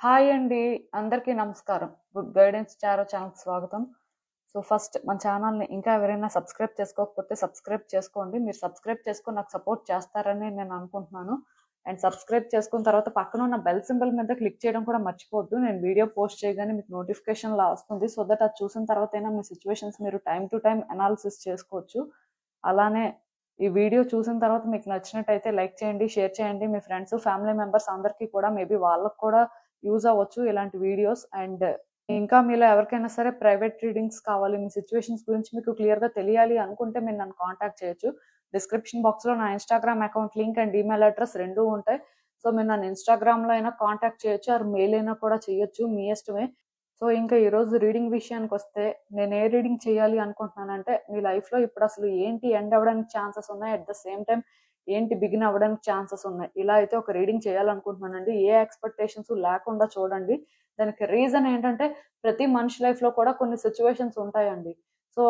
Hi అండి. అందరికీ నమస్కారం. గుడ్ గైడెన్స్ టారో ఛానల్‌కి స్వాగతం. సో, ఫస్ట్ మన ఛానల్‌ని ఇంకా ఎవరైనా సబ్స్క్రైబ్ చేసుకోకపోతే సబ్స్క్రైబ్ చేసుకోండి. మీరు సబ్స్క్రైబ్ చేసుకొని నాకు సపోర్ట్ చేస్తారని నేను అనుకుంటున్నాను. అండ్ సబ్స్క్రైబ్ చేసుకున్న తర్వాత పక్కన ఉన్న బెల్ సింబల్ మీద క్లిక్ చేయడం కూడా మర్చిపోవద్దు. నేను వీడియో పోస్ట్ చేయగానే మీకు నోటిఫికేషన్‌లా వస్తుంది. సో దట్ అది చూసిన తర్వాతైనా మీ సిట్యుయేషన్స్ మీరు టైమ్ టు టైమ్ అనాలిసిస్ చేసుకోవచ్చు. అలానే ఈ వీడియో చూసిన తర్వాత మీకు నచ్చినట్టయితే లైక్ చేయండి, షేర్ చేయండి. మీ ఫ్రెండ్స్, ఫ్యామిలీ మెంబర్స్ అందరికీ కూడా మేబీ వాళ్ళకి కూడా యూజ్ అవ్వచ్చు ఇలాంటి వీడియోస్. అండ్ ఇంకా మీలో ఎవరికైనా సరే ప్రైవేట్ రీడింగ్స్ కావాలి, మీ సిచ్యువేషన్స్ గురించి మీకు క్లియర్గా తెలియాలి అనుకుంటే మీరు నన్ను కాంటాక్ట్ చేయొచ్చు. డిస్క్రిప్షన్ బాక్స్లో నా Instagram account link and email address రెండూ ఉంటాయి. సో మీరు నన్ను ఇన్స్టాగ్రామ్లో అయినా కాంటాక్ట్ చేయొచ్చు, ఆర్ మెయిల్ అయినా కూడా చేయొచ్చు, మీ ఇష్టమే. సో ఇంకా ఈరోజు రీడింగ్ విషయానికి వస్తే నేను ఏ రీడింగ్ చేయాలి అనుకుంటున్నానంటే, మీ లైఫ్లో ఇప్పుడు అసలు ఏంటి ఎండ్ అవ్వడానికి ఛాన్సెస్ ఉన్నాయి, అట్ ద సేమ్ టైం ఏంటి బిగిన్ అవ్వడానికి ఛాన్సెస్ ఉన్నాయి, ఇలా అయితే ఒక రీడింగ్ చేయాలనుకుంటున్నానండి. ఏ ఎక్స్పెక్టేషన్స్ లేకుండా చూడండి. దానికి రీజన్ ఏంటంటే, ప్రతి మనిషి లైఫ్లో కూడా కొన్ని సిచ్యువేషన్స్ ఉంటాయండి. సో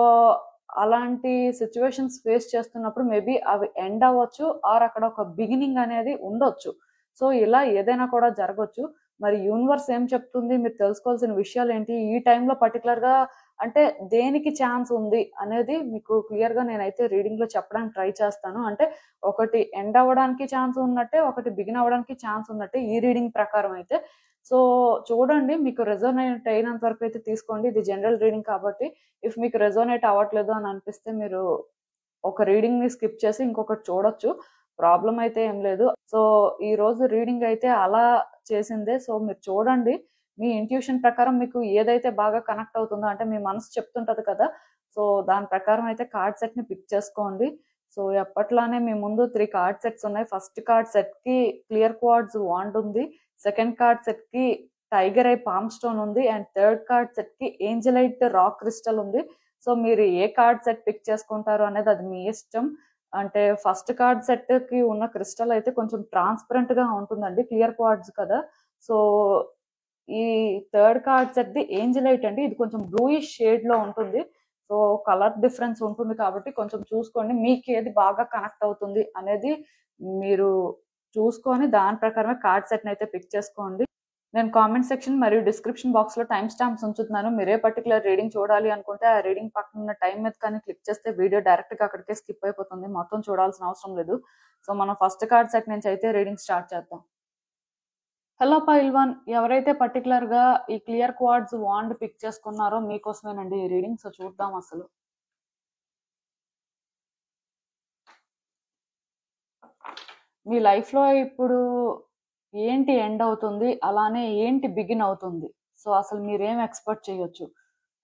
అలాంటి సిచ్యువేషన్స్ ఫేస్ చేస్తున్నప్పుడు మేబీ అవి ఎండ్ అవ్వచ్చు, ఆర్ అక్కడ ఒక బిగినింగ్ అనేది ఉండొచ్చు. సో ఇలా ఏదైనా కూడా జరగవచ్చు. మరి యూనివర్స్ ఏం చెప్తుంది, మీరు తెలుసుకోవాల్సిన విషయాలు ఏంటి, ఈ టైంలో పర్టికులర్గా అంటే దేనికి ఛాన్స్ ఉంది అనేది మీకు క్లియర్గా నేనైతే రీడింగ్లో చెప్పడానికి ట్రై చేస్తాను. అంటే ఒకటి ఎండ్ అవ్వడానికి ఛాన్స్ ఉన్నట్టే, ఒకటి బిగిన్ అవ్వడానికి ఛాన్స్ ఉన్నట్టే ఈ రీడింగ్ ప్రకారం అయితే. సో చూడండి, మీకు రెజోనేట్ అయినంత వరకు అయితే తీసుకోండి. ఇది జనరల్ రీడింగ్ కాబట్టి ఇఫ్ మీకు రెజోనేట్ అవ్వట్లేదు అని అనిపిస్తే మీరు ఒక రీడింగ్ని స్కిప్ చేసి ఇంకొకటి చూడొచ్చు. ప్రాబ్లం అయితే ఏం లేదు. సో ఈ రోజు రీడింగ్ అయితే అలా చేసిందే. సో మీరు చూడండి, మీ ఇంట్యూషన్ ప్రకారం మీకు ఏదైతే బాగా కనెక్ట్ అవుతుందో, అంటే మీ మనసు చెప్తుంటది కదా, సో దాని ప్రకారం అయితే కార్డ్ సెట్ ని పిక్ చేసుకోండి. సో ఎప్పట్లానే మీ ముందు 3 కార్డ్ సెట్స్ ఉన్నాయి. ఫస్ట్ కార్డ్ సెట్ కి క్లియర్ క్వార్ట్జ్ వాండ్ ఉంది, సెకండ్ కార్డ్ సెట్ కి టైగర్ ఐ పామ్ స్టోన్ ఉంది, అండ్ థర్డ్ కార్డ్ సెట్ కి ఏంజలైట్ రాక్ క్రిస్టల్ ఉంది. సో మీరు ఏ కార్డ్ సెట్ పిక్ చేసుకుంటారు అనేది అది మీ ఇష్టం. అంటే ఫస్ట్ కార్డ్ సెట్ కి ఉన్న క్రిస్టల్ అయితే కొంచెం ట్రాన్స్పరెంట్ గా ఉంటుందండి, క్లియర్ క్వార్ట్జ్ కదా. సో ఈ థర్డ్ కార్డ్ సెట్ ది ఏంజలైట్ అండి, ఇది కొంచెం బ్లూయిష్ షేడ్ లో ఉంటుంది. సో కలర్ డిఫరెన్స్ ఉంటుంది కాబట్టి కొంచెం చూసుకోండి, మీకు ఏది బాగా కనెక్ట్ అవుతుంది అనేది మీరు చూసుకొని దాని ప్రకారమే కార్డ్ సెట్ అయితే పిక్ చేసుకోండి. నేను కామెంట్ సెక్షన్ మరియు డిస్క్రిప్షన్ బాక్స్ లో టైం స్టాంప్స్ ఉంచుతున్నాను. మీరే పర్టికులర్ రీడింగ్ చూడాలి అనుకుంటే ఆ రీడింగ్ పక్కన ఉన్న టైం మీద కానీ క్లిక్ చేస్తే వీడియో డైరెక్ట్ గా అక్కడికే స్కిప్ అయిపోతుంది, మొత్తం చూడాల్సిన అవసరం లేదు. సో మనం ఫస్ట్ కార్డ్ సెట్ నుంచి అయితే రీడింగ్ స్టార్ట్ చేద్దాం. హలో పైల్వాన్, ఎవరైతే పర్టికులర్ గా ఈ క్లియర్ క్వార్డ్స్ వాండ్ పిక్ చేసుకున్నారో మీకోసమేనండి ఈ రీడింగ్. సో చూద్దాం అసలు మీ లైఫ్ లో ఇప్పుడు ఏంటి ఎండ్ అవుతుంది, అలానే ఏంటి బిగిన్ అవుతుంది. సో అసలు మీరేం ఎక్స్పెక్ట్ చేయొచ్చు,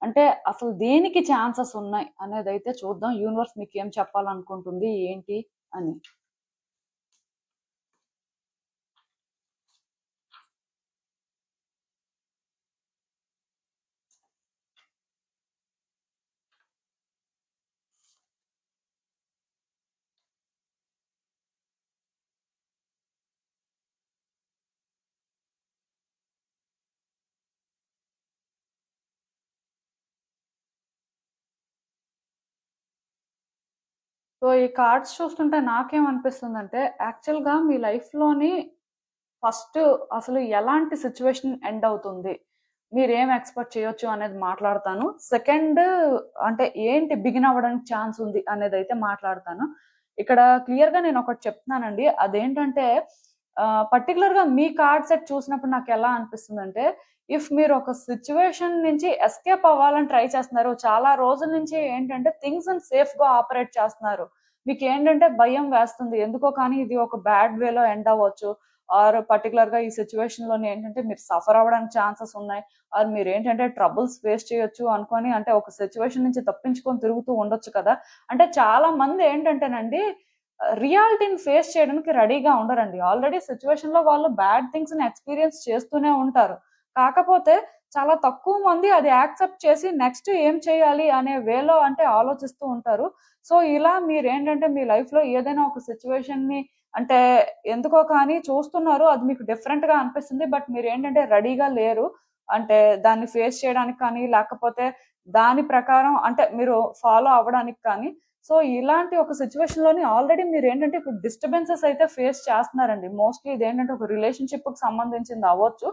అంటే అసలు దేనికి ఛాన్సెస్ ఉన్నాయి అనేది అయితే చూద్దాం. యూనివర్స్ మీకు ఏం చెప్పాలనుకుంటుంది ఏంటి అని. సో ఈ కార్డ్స్ చూస్తుంటే నాకేమనిపిస్తుందంటే, యాక్చువల్గా మీ లైఫ్లోని ఫస్ట్ అసలు ఎలాంటి సిచ్యువేషన్ ఎండ్ అవుతుంది, మీరేం ఎక్స్పెక్ట్ చేయొచ్చు అనేది మాట్లాడతాను. సెకండ్ అంటే ఏంటి బిగిన్ అవ్వడానికి ఛాన్స్ ఉంది అనేది అయితే మాట్లాడతాను. ఇక్కడ క్లియర్ గా నేను ఒకటి చెప్తున్నానండి, అదేంటంటే పర్టికులర్ గా మీ కార్డ్ సెట్ చూసినప్పుడు నాకు ఎలా అనిపిస్తుందంటే, ఇఫ్ మీరు ఒక సిచ్యువేషన్ నుంచి ఎస్కేప్ అవ్వాలని ట్రై చేస్తున్నారు, చాలా రోజుల నుంచి ఏంటంటే థింగ్స్ సేఫ్ గా ఆపరేట్ చేస్తున్నారు, మీకు ఏంటంటే భయం వేస్తుంది ఎందుకో, కానీ ఇది ఒక బ్యాడ్ వేలో ఎండ్ అవ్వచ్చు, ఆర్ పర్టికులర్ గా ఈ సిచ్యువేషన్ లోని ఏంటంటే మీరు సఫర్ అవ్వడానికి ఛాన్సెస్ ఉన్నాయి, ఆర్ మీరు ఏంటంటే ట్రబుల్స్ ఫేస్ చేయొచ్చు అనుకొని, అంటే ఒక సిచ్యువేషన్ నుంచి తప్పించుకొని తిరుగుతూ ఉండొచ్చు కదా. అంటే చాలా మంది ఏంటంటేనండి, రియాలిటీని ఫేస్ చేయడానికి రెడీగా ఉండరండి. ఆల్రెడీ సిచ్యువేషన్ లో వాళ్ళు బ్యాడ్ థింగ్స్ ని ఎక్స్పీరియన్స్ చేస్తూనే ఉంటారు. కాకపోతే చాలా తక్కువ మంది అది యాక్సెప్ట్ చేసి నెక్స్ట్ ఏం చేయాలి అనే వేలో అంటే ఆలోచిస్తూ ఉంటారు. సో ఇలా మీరు ఏంటంటే మీ లైఫ్ లో ఏదైనా ఒక సిచ్యువేషన్ ని అంటే ఎందుకో కానీ చూస్తున్నారు, అది మీకు డిఫరెంట్ గా అనిపిస్తుంది, బట్ మీరు ఏంటంటే రెడీగా లేరు, అంటే దాన్ని ఫేస్ చేయడానికి కానీ, లేకపోతే దాని ప్రకారం అంటే మీరు ఫాలో అవ్వడానికి కానీ. సో ఇలాంటి ఒక సిచ్యువేషన్ లోని ఆల్రెడీ మీరు ఏంటంటే ఇప్పుడు డిస్టర్బెన్సెస్ అయితే ఫేస్ చేస్తున్నారండి. మోస్ట్లీ ఇది ఏంటంటే ఒక రిలేషన్షిప్ కి సంబంధించింది అవ్వచ్చు,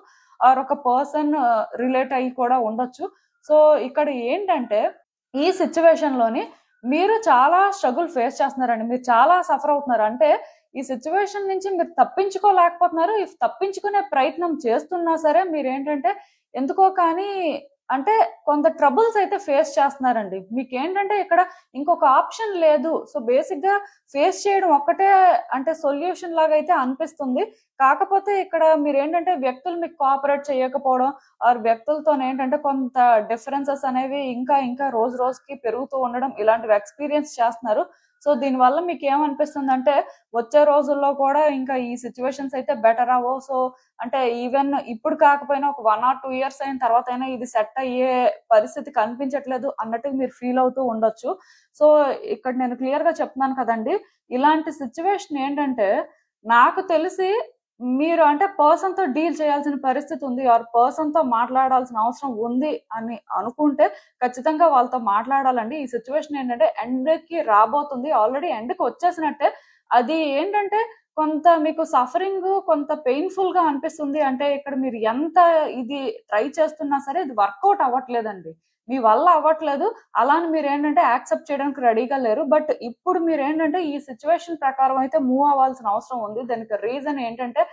ఆర్ ఒక పర్సన్ రిలేట్ అయ్యి కూడా ఉండొచ్చు. సో ఇక్కడ ఏంటంటే ఈ సిచ్యువేషన్ లోని మీరు చాలా స్ట్రగుల్ ఫేస్ చేస్తున్నారండి, మీరు చాలా సఫర్ అవుతున్నారు. అంటే ఈ సిచ్యువేషన్ నుంచి మీరు తప్పించుకోలేకపోతున్నారు. ఇఫ్ తప్పించుకునే ప్రయత్నం చేస్తున్నా సరే మీరు ఏంటంటే ఎందుకో కానీ అంటే కొంత ట్రబుల్స్ అయితే ఫేస్ చేస్తున్నారండి. మీకు ఏంటంటే ఇక్కడ ఇంకొక ఆప్షన్ లేదు. సో బేసిక్ గా ఫేస్ చేయడం ఒక్కటే అంటే సొల్యూషన్ లాగా అయితే అనిపిస్తుంది. కాకపోతే ఇక్కడ మీరు ఏంటంటే వ్యక్తులు మీకు కోఆపరేట్ చేయకపోవడం, ఆర్ వ్యక్తులతో ఏంటంటే కొంత డిఫరెన్సెస్ అనేవి ఇంకా ఇంకా రోజు రోజుకి పెరుగుతూ ఉండడం, ఇలాంటివి ఎక్స్పీరియన్స్ చేస్తున్నారు. సో దీనివల్ల మీకు ఏమనిపిస్తుంది అంటే వచ్చే రోజుల్లో కూడా ఇంకా ఈ సిచ్యువేషన్స్ అయితే బెటర్ అవ్వవు. సో అంటే ఈవెన్ ఇప్పుడు కాకపోయినా ఒక 1 or 2 years అయిన తర్వాత అయినా ఇది సెట్ అయ్యే పరిస్థితి కనిపించట్లేదు అన్నట్టు మీరు ఫీల్ అవుతూ ఉండొచ్చు. సో ఇక్కడ నేను క్లియర్ గా చెప్తున్నాను కదండి, ఇలాంటి సిచ్యువేషన్ ఏంటంటే నాకు తెలిసి మీరు అంటే పర్సన్ తో డీల్ చేయాల్సిన పరిస్థితి ఉంది, ఆర్ పర్సన్ తో మాట్లాడాల్సిన అవసరం ఉంది అని అనుకుంటే ఖచ్చితంగా వాళ్ళతో మాట్లాడాలండి. ఈ సిచ్యువేషన్ ఏంటంటే ఎండ్ కి రాబోతుంది, ఆల్రెడీ ఎండ్ కి వచ్చేసినట్టే. అది ఏంటంటే కొంత మీకు సఫరింగ్ కొంత పెయిన్ఫుల్ గా అనిపిస్తుంది. అంటే ఇక్కడ మీరు ఎంత ఇది ట్రై చేస్తున్నా సరే ఇది వర్కౌట్ అవ్వట్లేదండి, మీ వల్ల అవ్వట్లేదు. అలాని మీరు ఏంటంటే యాక్సెప్ట్ చేయడానికి రెడీగా లేరు. బట్ ఇప్పుడు మీరు ఏంటంటే ఈ సిచ్యువేషన్ ప్రకారం అయితే మూవ్ అవ్వాల్సిన అవసరం ఉంది. దానికి రీజన్ ఏంటంటే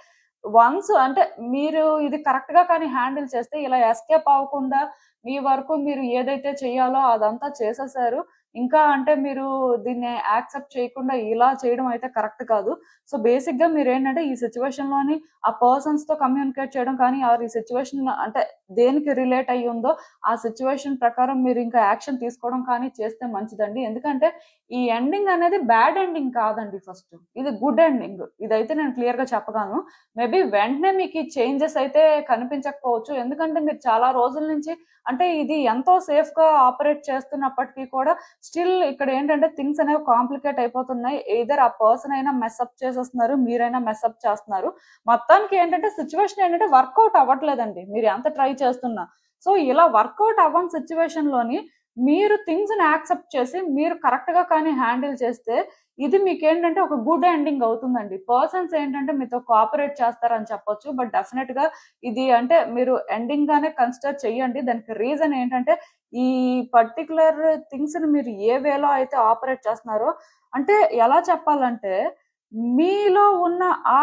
వన్స్ అంటే మీరు ఇది కరెక్ట్ గా కానీ హ్యాండిల్ చేస్తే ఇలా ఎస్కేప్ అవ్వకుండా మీ వరకు మీరు ఏదైతే చేయాలో అదంతా చేసేసారు. ఇంకా అంటే మీరు దీన్ని యాక్సెప్ట్ చేయకుండా ఇలా చేయడం అయితే కరెక్ట్ కాదు. సో బేసిక్ గా మీరు ఏంటంటే ఈ సిచ్యువేషన్ లోని ఆ పర్సన్స్ తో కమ్యూనికేట్ చేయడం కానీ, ఆర్ ఈ సిచ్యువేషన్ అంటే దేనికి రిలేట్ అయ్యి ఉందో ఆ సిచ్యువేషన్ ప్రకారం మీరు ఇంకా యాక్షన్ తీసుకోవడం కానీ చేస్తే మంచిదండి. ఎందుకంటే ఈ ఎండింగ్ అనేది బ్యాడ్ ఎండింగ్ కాదండి, ఫస్ట్ ఇది గుడ్ ఎండింగ్. ఇదైతే నేను క్లియర్ గా చెప్పగలను. మేబీ వెంటనే మీకు ఈ చేంజెస్ అయితే కనిపించకపోవచ్చు, ఎందుకంటే మీరు చాలా రోజుల నుంచి అంటే ఇది ఎంతో సేఫ్ గా ఆపరేట్ చేస్తున్నప్పటికీ కూడా స్టిల్ ఇక్కడ ఏంటంటే థింగ్స్ అనేవి కాంప్లికేట్ అయిపోతున్నాయి. ఎయిదర్ ఆ పర్సన్ అయినా మెస్అప్ చేసేస్తున్నారు, మీరైనా మెస్అప్ చేస్తున్నారు. మొత్తానికి ఏంటంటే సిచ్యువేషన్ ఏంటంటే వర్కౌట్ అవ్వట్లేదండి మీరు ఎంత ట్రై చేస్తున్నా. సో ఇలా వర్కౌట్ అవ్వని సిచ్యువేషన్ లోని మీరు థింగ్స్ ని యాక్సెప్ట్ చేసి మీరు కరెక్ట్ గా కానీ హ్యాండిల్ చేస్తే ఇది మీకు ఏంటంటే ఒక గుడ్ ఎండింగ్ అవుతుందండి. పర్సన్స్ ఏంటంటే మీతో కోఆపరేట్ చేస్తారని చెప్పొచ్చు, బట్ డెఫినెట్ గా ఇది అంటే మీరు ఎండింగ్ గానే కన్సిడర్ చెయ్యండి. దానికి రీజన్ ఏంటంటే ఈ పర్టికులర్ థింగ్స్ ని మీరు ఏ వేలో అయితే ఆపరేట్ చేస్తున్నారో, అంటే ఎలా చెప్పాలంటే మీలో ఉన్న ఆ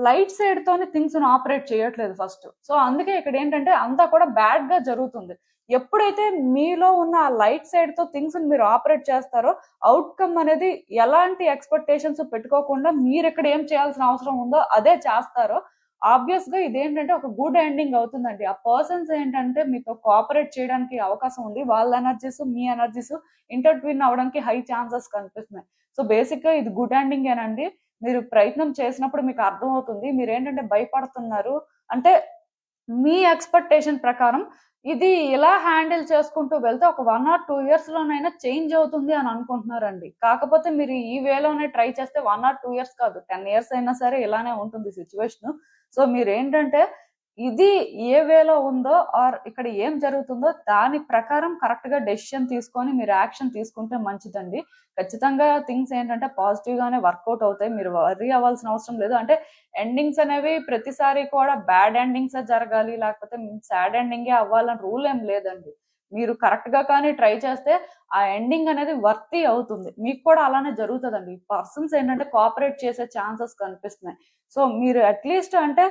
లైట్ సైడ్ తోని థింగ్స్ ని ఆపరేట్ చేయట్లేదు ఫస్ట్. సో అందుకే ఇక్కడ ఏంటంటే అంతా కూడా బ్యాడ్ గా జరుగుతుంది. ఎప్పుడైతే మీలో ఉన్న ఆ లైట్ సైడ్ తో థింగ్స్ ని మీరు ఆపరేట్ చేస్తారో అవుట్కమ్ అనేది ఎలాంటి ఎక్స్పెక్టేషన్స్ పెట్టుకోకుండా మీరు ఇక్కడ ఏం చేయాల్సిన అవసరం ఉందో అదే చేస్తారో ఆబ్వియస్ గా ఇదేంటంటే ఒక గుడ్ ఎండింగ్ అవుతుందండి. ఆ పర్సన్స్ ఏంటంటే మీతో కోఆపరేట్ చేయడానికి అవకాశం ఉంది, వాళ్ళ ఎనర్జీస్ మీ ఎనర్జీస్ ఇంటర్ట్విన్ అవడానికి హై ఛాన్సెస్ కనిపిస్తున్నాయి. సో బేసిక్ గా ఇది గుడ్ ఎండింగ్ ఏనండి. మీరు ప్రయత్నం చేసినప్పుడు మీకు అర్థమవుతుంది. మీరు ఏంటంటే భయపడుతున్నారు అంటే మీ ఎక్స్పెక్టేషన్ ప్రకారం ఇది ఇలా హ్యాండిల్ చేసుకుంటూ వెళ్తే ఒక 1 or 2 years లోనైనా చేంజ్ అవుతుంది అని అనుకుంటున్నారండి. కాకపోతే మీరు ఈ వేలోనే ట్రై చేస్తే 1 or 2 years కాదు 10 years అయినా సరే ఇలానే ఉంటుంది సిచ్యువేషన్. సో మీరు ఏంటంటే ఇది ఏ వేలో ఉందో ఆర్ ఇక్కడ ఏం జరుగుతుందో దాని ప్రకారం కరెక్ట్ గా డెసిషన్ తీసుకొని మీరు యాక్షన్ తీసుకుంటే మంచిదండి. ఖచ్చితంగా థింగ్స్ ఏంటంటే పాజిటివ్ గానే వర్కౌట్ అవుతాయి, మీరు వరీ అవ్వాల్సిన అవసరం లేదు. అంటే ఎండింగ్స్ అనేవి ప్రతిసారి కూడా బ్యాడ్ ఎండింగ్స్ జరగాలి లేకపోతే సాడ్ ఎండింగే అవ్వాలని రూల్ ఏం లేదండి. మీరు కరెక్ట్ గా కానీ ట్రై చేస్తే ఆ ఎండింగ్ అనేది వర్తీ అవుతుంది. మీకు కూడా అలానే జరుగుతుందండి. పర్సన్స్ ఏంటంటే కోఆపరేట్ చేసే ఛాన్సెస్ కనిపిస్తున్నాయి. సో మీరు అట్లీస్ట్ అంటే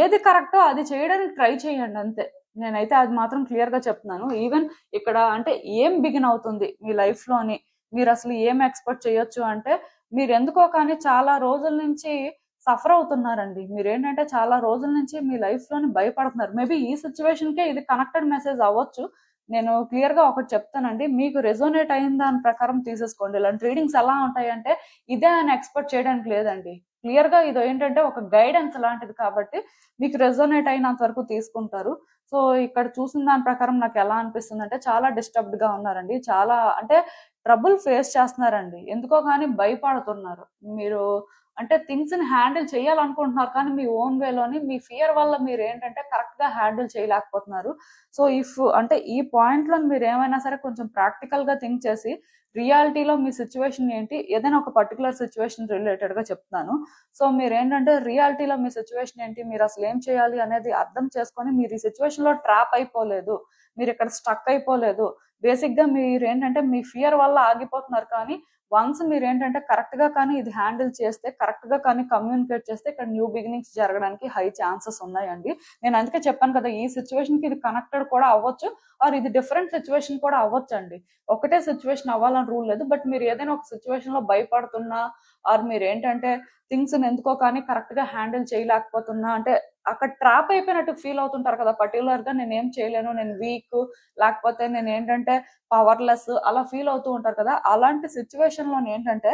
ఏది కరెక్టో అది చేయడానికి ట్రై చేయండి అంతే. నేనైతే అది మాత్రం క్లియర్ గా చెప్తున్నాను. ఈవెన్ ఇక్కడ అంటే ఏం బిగిన్ అవుతుంది మీ లైఫ్ లోని, మీరు అసలు ఏం ఎక్స్పెక్ట్ చేయొచ్చు అంటే మీరు ఎందుకో కానీ చాలా రోజుల నుంచి సఫర్ అవుతున్నారండి. మీరు ఏంటంటే చాలా రోజుల నుంచి మీ లైఫ్ లోని భయపడుతున్నారు. మేబీ ఈ సిచ్యువేషన్ కే ఇది కనెక్టెడ్ మెసేజ్ అవ్వచ్చు. నేను క్లియర్ గా ఒకటి చెప్తానండి, మీకు రెజోనేట్ అయిన దాని ప్రకారం తీసేసుకోండి. ఇలాంటి రీడింగ్స్ ఎలా ఉంటాయంటే ఇదే అని ఎక్స్పెక్ట్ చేయడానికి లేదండి. క్లియర్ గా ఇది ఏంటంటే ఒక గైడెన్స్ లాంటిది కాబట్టి మీకు రెజోనేట్ అయినంత వరకు తీసుకుంటారు. సో ఇక్కడ చూసిన దాని ప్రకారం నాకు ఎలా అనిపిస్తుంది అంటే చాలా డిస్టర్బ్డ్ గా ఉన్నారండి, చాలా అంటే ట్రబుల్ ఫేస్ చేస్తున్నారండి, ఎందుకో కానీ భయపడుతున్నారు. మీరు అంటే థింగ్స్ ని హ్యాండిల్ చేయాలనుకుంటున్నారు, కానీ మీ ఓన్ వేలోని మీ ఫియర్ వల్ల మీరు ఏంటంటే కరెక్ట్ గా హ్యాండిల్ చేయలేకపోతున్నారు. సో అంటే ఈ పాయింట్ లో మీరు ఏమైనా సరే కొంచెం ప్రాక్టికల్ గా థింక్ చేసి రియాలిటీలో మీ సిచ్యువేషన్ ఏంటి, ఏదైనా ఒక పర్టికులర్ సిచ్యువేషన్ రిలేటెడ్ గా చెప్తున్నాను. సో మీరు ఏంటంటే రియాలిటీలో మీ సిచ్యువేషన్ ఏంటి, మీరు అసలు ఏం చేయాలి అనేది అర్థం చేసుకొని మీరు ఈ సిచ్యువేషన్ లో ట్రాప్ అయిపోలేదు, మీరు ఇక్కడ స్టక్ అయిపోలేదు. బేసిక్ గా మీరు ఏంటంటే మీ ఫియర్ వల్ల ఆగిపోతున్నారు, కానీ వన్స్ మీరు ఏంటంటే కరెక్ట్ గా కానీ ఇది హ్యాండిల్ చేస్తే, కరెక్ట్ గా కానీ కమ్యూనికేట్ చేస్తే ఇక్కడ న్యూ బిగినింగ్స్ జరగడానికి హై ఛాన్సెస్ ఉన్నాయండి. నేను అందుకే చెప్పాను కదా, ఈ సిచ్యువేషన్ కి ఇది కనెక్టెడ్ కూడా అవ్వచ్చు, ఆర్ ఇది డిఫరెంట్ సిచ్యువేషన్ కూడా అవ్వచ్చు అండి. ఒకటే సిచ్యువేషన్ అవ్వాలని రూల్ లేదు. బట్ మీరు ఏదైనా ఒక సిచ్యువేషన్ లో భయపడుతున్నా, ఆర్ మీరు ఏంటంటే థింగ్స్ ఎందుకో కానీ కరెక్ట్ గా హ్యాండిల్ చేయలేకపోతున్నా, అంటే అక్కడ ట్రాప్ అయిపోయినట్టు ఫీల్ అవుతుంటారు కదా, పర్టికులర్ గా నేను ఏం చేయలేను, నేను వీక్, లేకపోతే నేను ఏంటంటే పవర్లెస్ అలా ఫీల్ అవుతూ ఉంటారు కదా. అలాంటి సిచ్యువేషన్ లో ఏంటంటే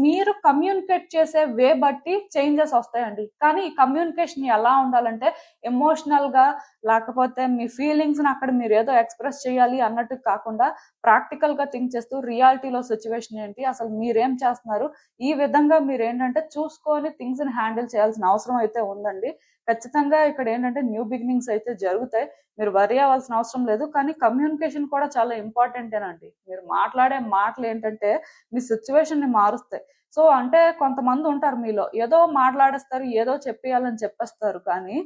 మీరు కమ్యూనికేట్ చేసే వే బట్టి చేంజెస్ వస్తాయండి. కానీ ఈ కమ్యూనికేషన్ ఎలా ఉండాలంటే ఎమోషనల్ గా, లేకపోతే మీ ఫీలింగ్స్ ని అక్కడ మీరు ఏదో ఎక్స్ప్రెస్ చేయాలి అన్నట్టు కాకుండా ప్రాక్టికల్ గా థింక్ చేస్తూ రియాలిటీలో సిచ్యువేషన్ ఏంటి, అసలు మీరేం చేస్తున్నారు, ఈ విధంగా మీరు ఏంటంటే చూసుకొని థింగ్స్ ని హ్యాండిల్ చేయాల్సిన అవసరం అయితే ఉందండి. ఖచ్చితంగా ఇక్కడ ఏంటంటే న్యూ బిగినింగ్స్ అయితే జరుగుతాయి, మీరు వరి అవ్వాల్సిన అవసరం లేదు. కానీ కమ్యూనికేషన్ కూడా చాలా ఇంపార్టెంటేనండి. మీరు మాట్లాడే మాటలు ఏంటంటే మీ సిచ్యువేషన్ ని మారుస్తాయి. సో అంటే కొంతమంది ఉంటారు మీలో, ఏదో మాట్లాడేస్తారు, ఏదో చెప్పేయాలని చెప్పేస్తారు, కానీ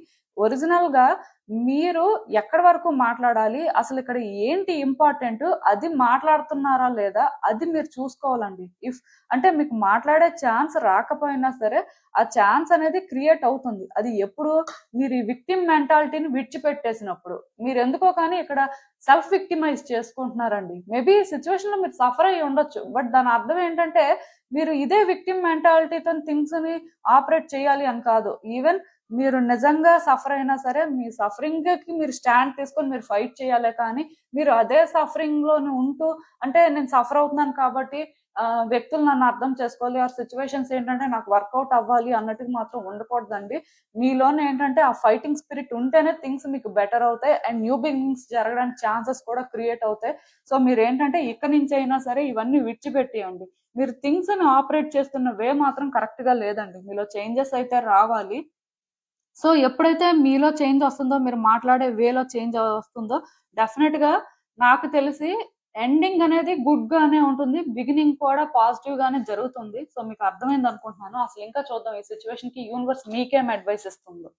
ఒరిజినల్ గా మీరు ఎక్కడి వరకు మాట్లాడాలి, అసలు ఇక్కడ ఏంటి ఇంపార్టెంట్, అది మాట్లాడుతున్నారా లేదా అది మీరు చూసుకోవాలండి. ఇఫ్ అంటే మీకు మాట్లాడే ఛాన్స్ రాకపోయినా సరే ఆ ఛాన్స్ అనేది క్రియేట్ అవుతుంది. అది ఎప్పుడు మీరు ఈ విక్టిమ్ మెంటాలిటీని విడిచిపెట్టేసినప్పుడు. మీరు ఎందుకో కానీ ఇక్కడ సెల్ఫ్ విక్టిమైజ్ చేసుకుంటున్నారండి. మేబీ సిచ్యువేషన్ లో మీరు సఫర్ అయ్యి ఉండొచ్చు, బట్ దాని అర్థం ఏంటంటే మీరు ఇదే విక్టిమ్ మెంటాలిటీతో థింగ్స్ ని ఆపరేట్ చేయాలి అని కాదు. ఈవెన్ మీరు నిజంగా సఫర్ అయినా సరే మీ సఫరింగ్ కి మీరు స్టాండ్ తీసుకొని మీరు ఫైట్ చేయాలి, కానీ మీరు అదే సఫరింగ్ లోనే ఉంటూ, అంటే నేను సఫర్ అవుతున్నాను కాబట్టి వ్యక్తులు నన్ను అర్థం చేసుకోవాలి, ఆ సిచ్యువేషన్స్ ఏంటంటే నాకు వర్కౌట్ అవ్వాలి అన్నట్టుగా మాత్రం ఉండకూడదండి. మీలోనే ఏంటంటే ఆ ఫైటింగ్ స్పిరిట్ ఉంటేనే థింగ్స్ మీకు బెటర్ అవుతాయి అండ్ న్యూ బిగినింగ్స్ జరగడానికి ఛాన్సెస్ కూడా క్రియేట్ అవుతాయి. సో మీరు ఏంటంటే ఇక్కడి నుంచి అయినా సరే ఇవన్నీ విడిచిపెట్టేయండి. మీరు థింగ్స్ ని ఆపరేట్ చేస్తున్న వే మాత్రం కరెక్ట్ గా లేదండి. మీలో చేంజెస్ అయితే రావాలి. సో ఎప్పుడైతే మీలో చేంజ్ వస్తుందో, మీరు మాట్లాడే వేలో చేంజ్ వస్తుందో, డెఫినెట్ గా నాకు తెలిసి ఎండింగ్ అనేది గుడ్ గానే ఉంటుంది, బిగినింగ్ కూడా పాజిటివ్ గానే జరుగుతుంది. సో మీకు అర్థమైంది అనుకుంటున్నాను. అసలు ఇంకా చూద్దాం ఈ సిచ్యువేషన్ కి యూనివర్స్ మీకేం అడ్వైస్ ఇస్తుందో.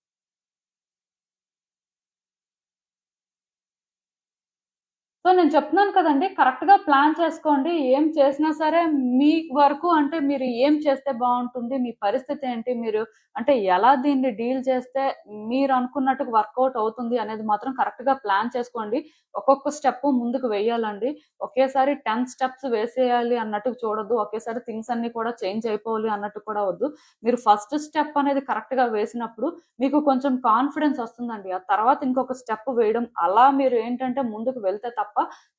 సో నేను చెప్తున్నాను కదండి, కరెక్ట్ గా ప్లాన్ చేసుకోండి. ఏం చేసినా సరే మీ వరకు, అంటే మీరు ఏం చేస్తే బాగుంటుంది, మీ పరిస్థితి ఏంటి, మీరు అంటే ఎలా దీన్ని డీల్ చేస్తే మీరు అనుకున్నట్టుగా వర్కౌట్ అవుతుంది అనేది మాత్రం కరెక్ట్ గా ప్లాన్ చేసుకోండి. ఒక్కొక్క స్టెప్ ముందుకు వేయాలండి. ఒకేసారి 10 స్టెప్స్ వేసేయాలి అన్నట్టు చూడొద్దు, ఒకేసారి థింగ్స్ అన్ని కూడా చేంజ్ అయిపోవాలి అన్నట్టు కూడా వద్దు. మీరు ఫస్ట్ స్టెప్ అనేది కరెక్ట్ గా వేసినప్పుడు మీకు కొంచెం కాన్ఫిడెన్స్ వస్తుందండి. ఆ తర్వాత ఇంకొక స్టెప్ వేయడం, అలా మీరు ఏంటంటే ముందుకు వెళ్తే తప్ప